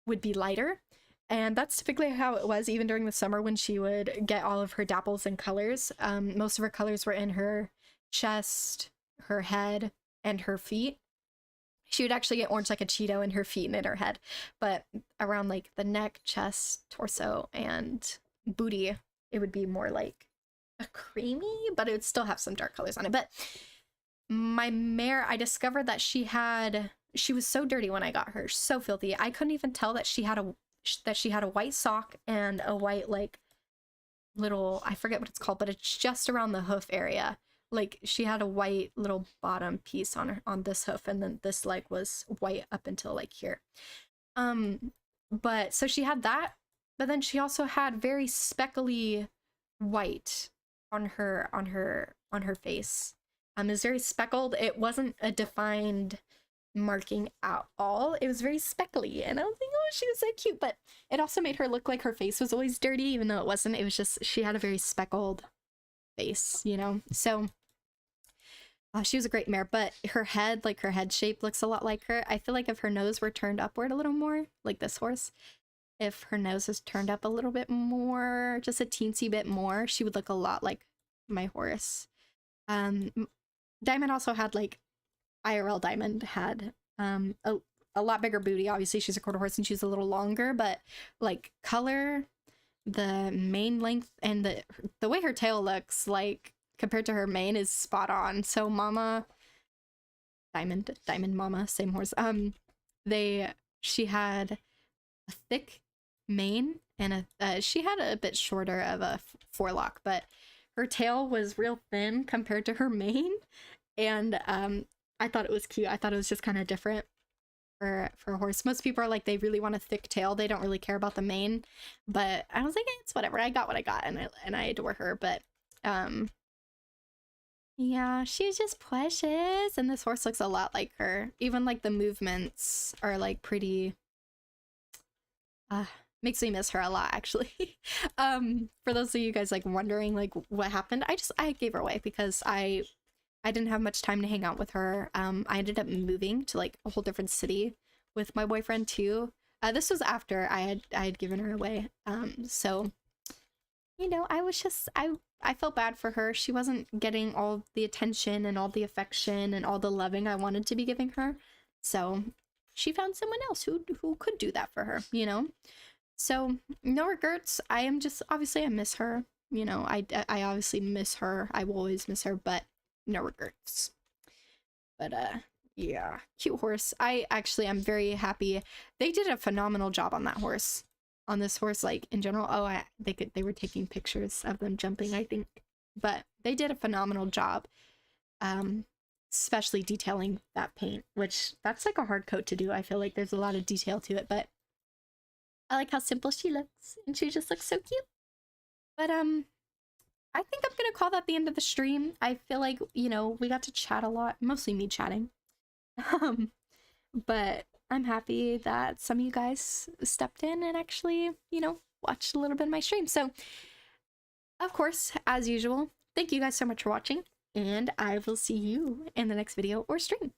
would be lighter. And that's typically how it was even during the summer when she would get all of her dapples and colors. Most of her colors were in her chest, her head, and her feet. She would actually get orange like a Cheeto in her feet and in her head, but around like the neck, chest, torso, and booty, it would be more like a creamy, but it would still have some dark colors on it. But my mare, I discovered that she was so dirty when I got her, so filthy. I couldn't even tell that she had a white sock and a white like little, I forget what it's called, but it's just around the hoof area. Like she had a white little bottom piece on this hoof, and then this leg was white up until like here. But so she had that but then she also had very speckly white on her face. It was very speckled. It wasn't a defined marking at all. It was very speckly, and I was like, oh, she was so cute. But it also made her look like her face was always dirty, even though it wasn't. It was just, she had a very speckled face, you know? So she was a great mare, but her head, like her head shape looks a lot like her. I feel like if her nose were turned upward a little more, like this horse, if her nose was turned up a little bit more, just a teensy bit more, she would look a lot like my horse. Diamond also had, like, IRL Diamond had a lot bigger booty. Obviously, she's a quarter horse and she's a little longer, but like color, the mane length, and the way her tail looks, like, compared to her mane is spot on. So Mama, Diamond Mama, same horse. She had a thick mane and she had a bit shorter of a forelock, but her tail was real thin compared to her mane, and I thought it was cute. I thought it was just kind of different for a horse. Most people are like, they really want a thick tail. They don't really care about the mane, but I was like, it's whatever. I got what I got, and I adore her. But yeah, she's just precious, and this horse looks a lot like her. Even like the movements are like pretty. Makes me miss her a lot, actually. For those of you guys like wondering like what happened, I gave her away because I didn't have much time to hang out with her. I ended up moving to like a whole different city with my boyfriend too. This was after I had given her away. So, you know, I felt bad for her. She wasn't getting all the attention and all the affection and all the loving I wanted to be giving her. So she found someone else who could do that for her, you know? So no regrets. I am just, obviously I miss her. You know, I obviously miss her. I will always miss her, but no regrets. But yeah, cute horse. I'm very happy. They did a phenomenal job on that horse. On this horse, like in general. Oh, they were taking pictures of them jumping, I think. But they did a phenomenal job. Especially detailing that paint, which that's like a hard coat to do. I feel like there's a lot of detail to it, but I like how simple she looks, and she just looks so cute. But I think I'm gonna call that the end of the stream. I feel like, you know, we got to chat a lot, mostly me chatting. But I'm happy that some of you guys stepped in and actually, you know, watched a little bit of my stream. So, of course, as usual, thank you guys so much for watching, and I will see you in the next video or stream.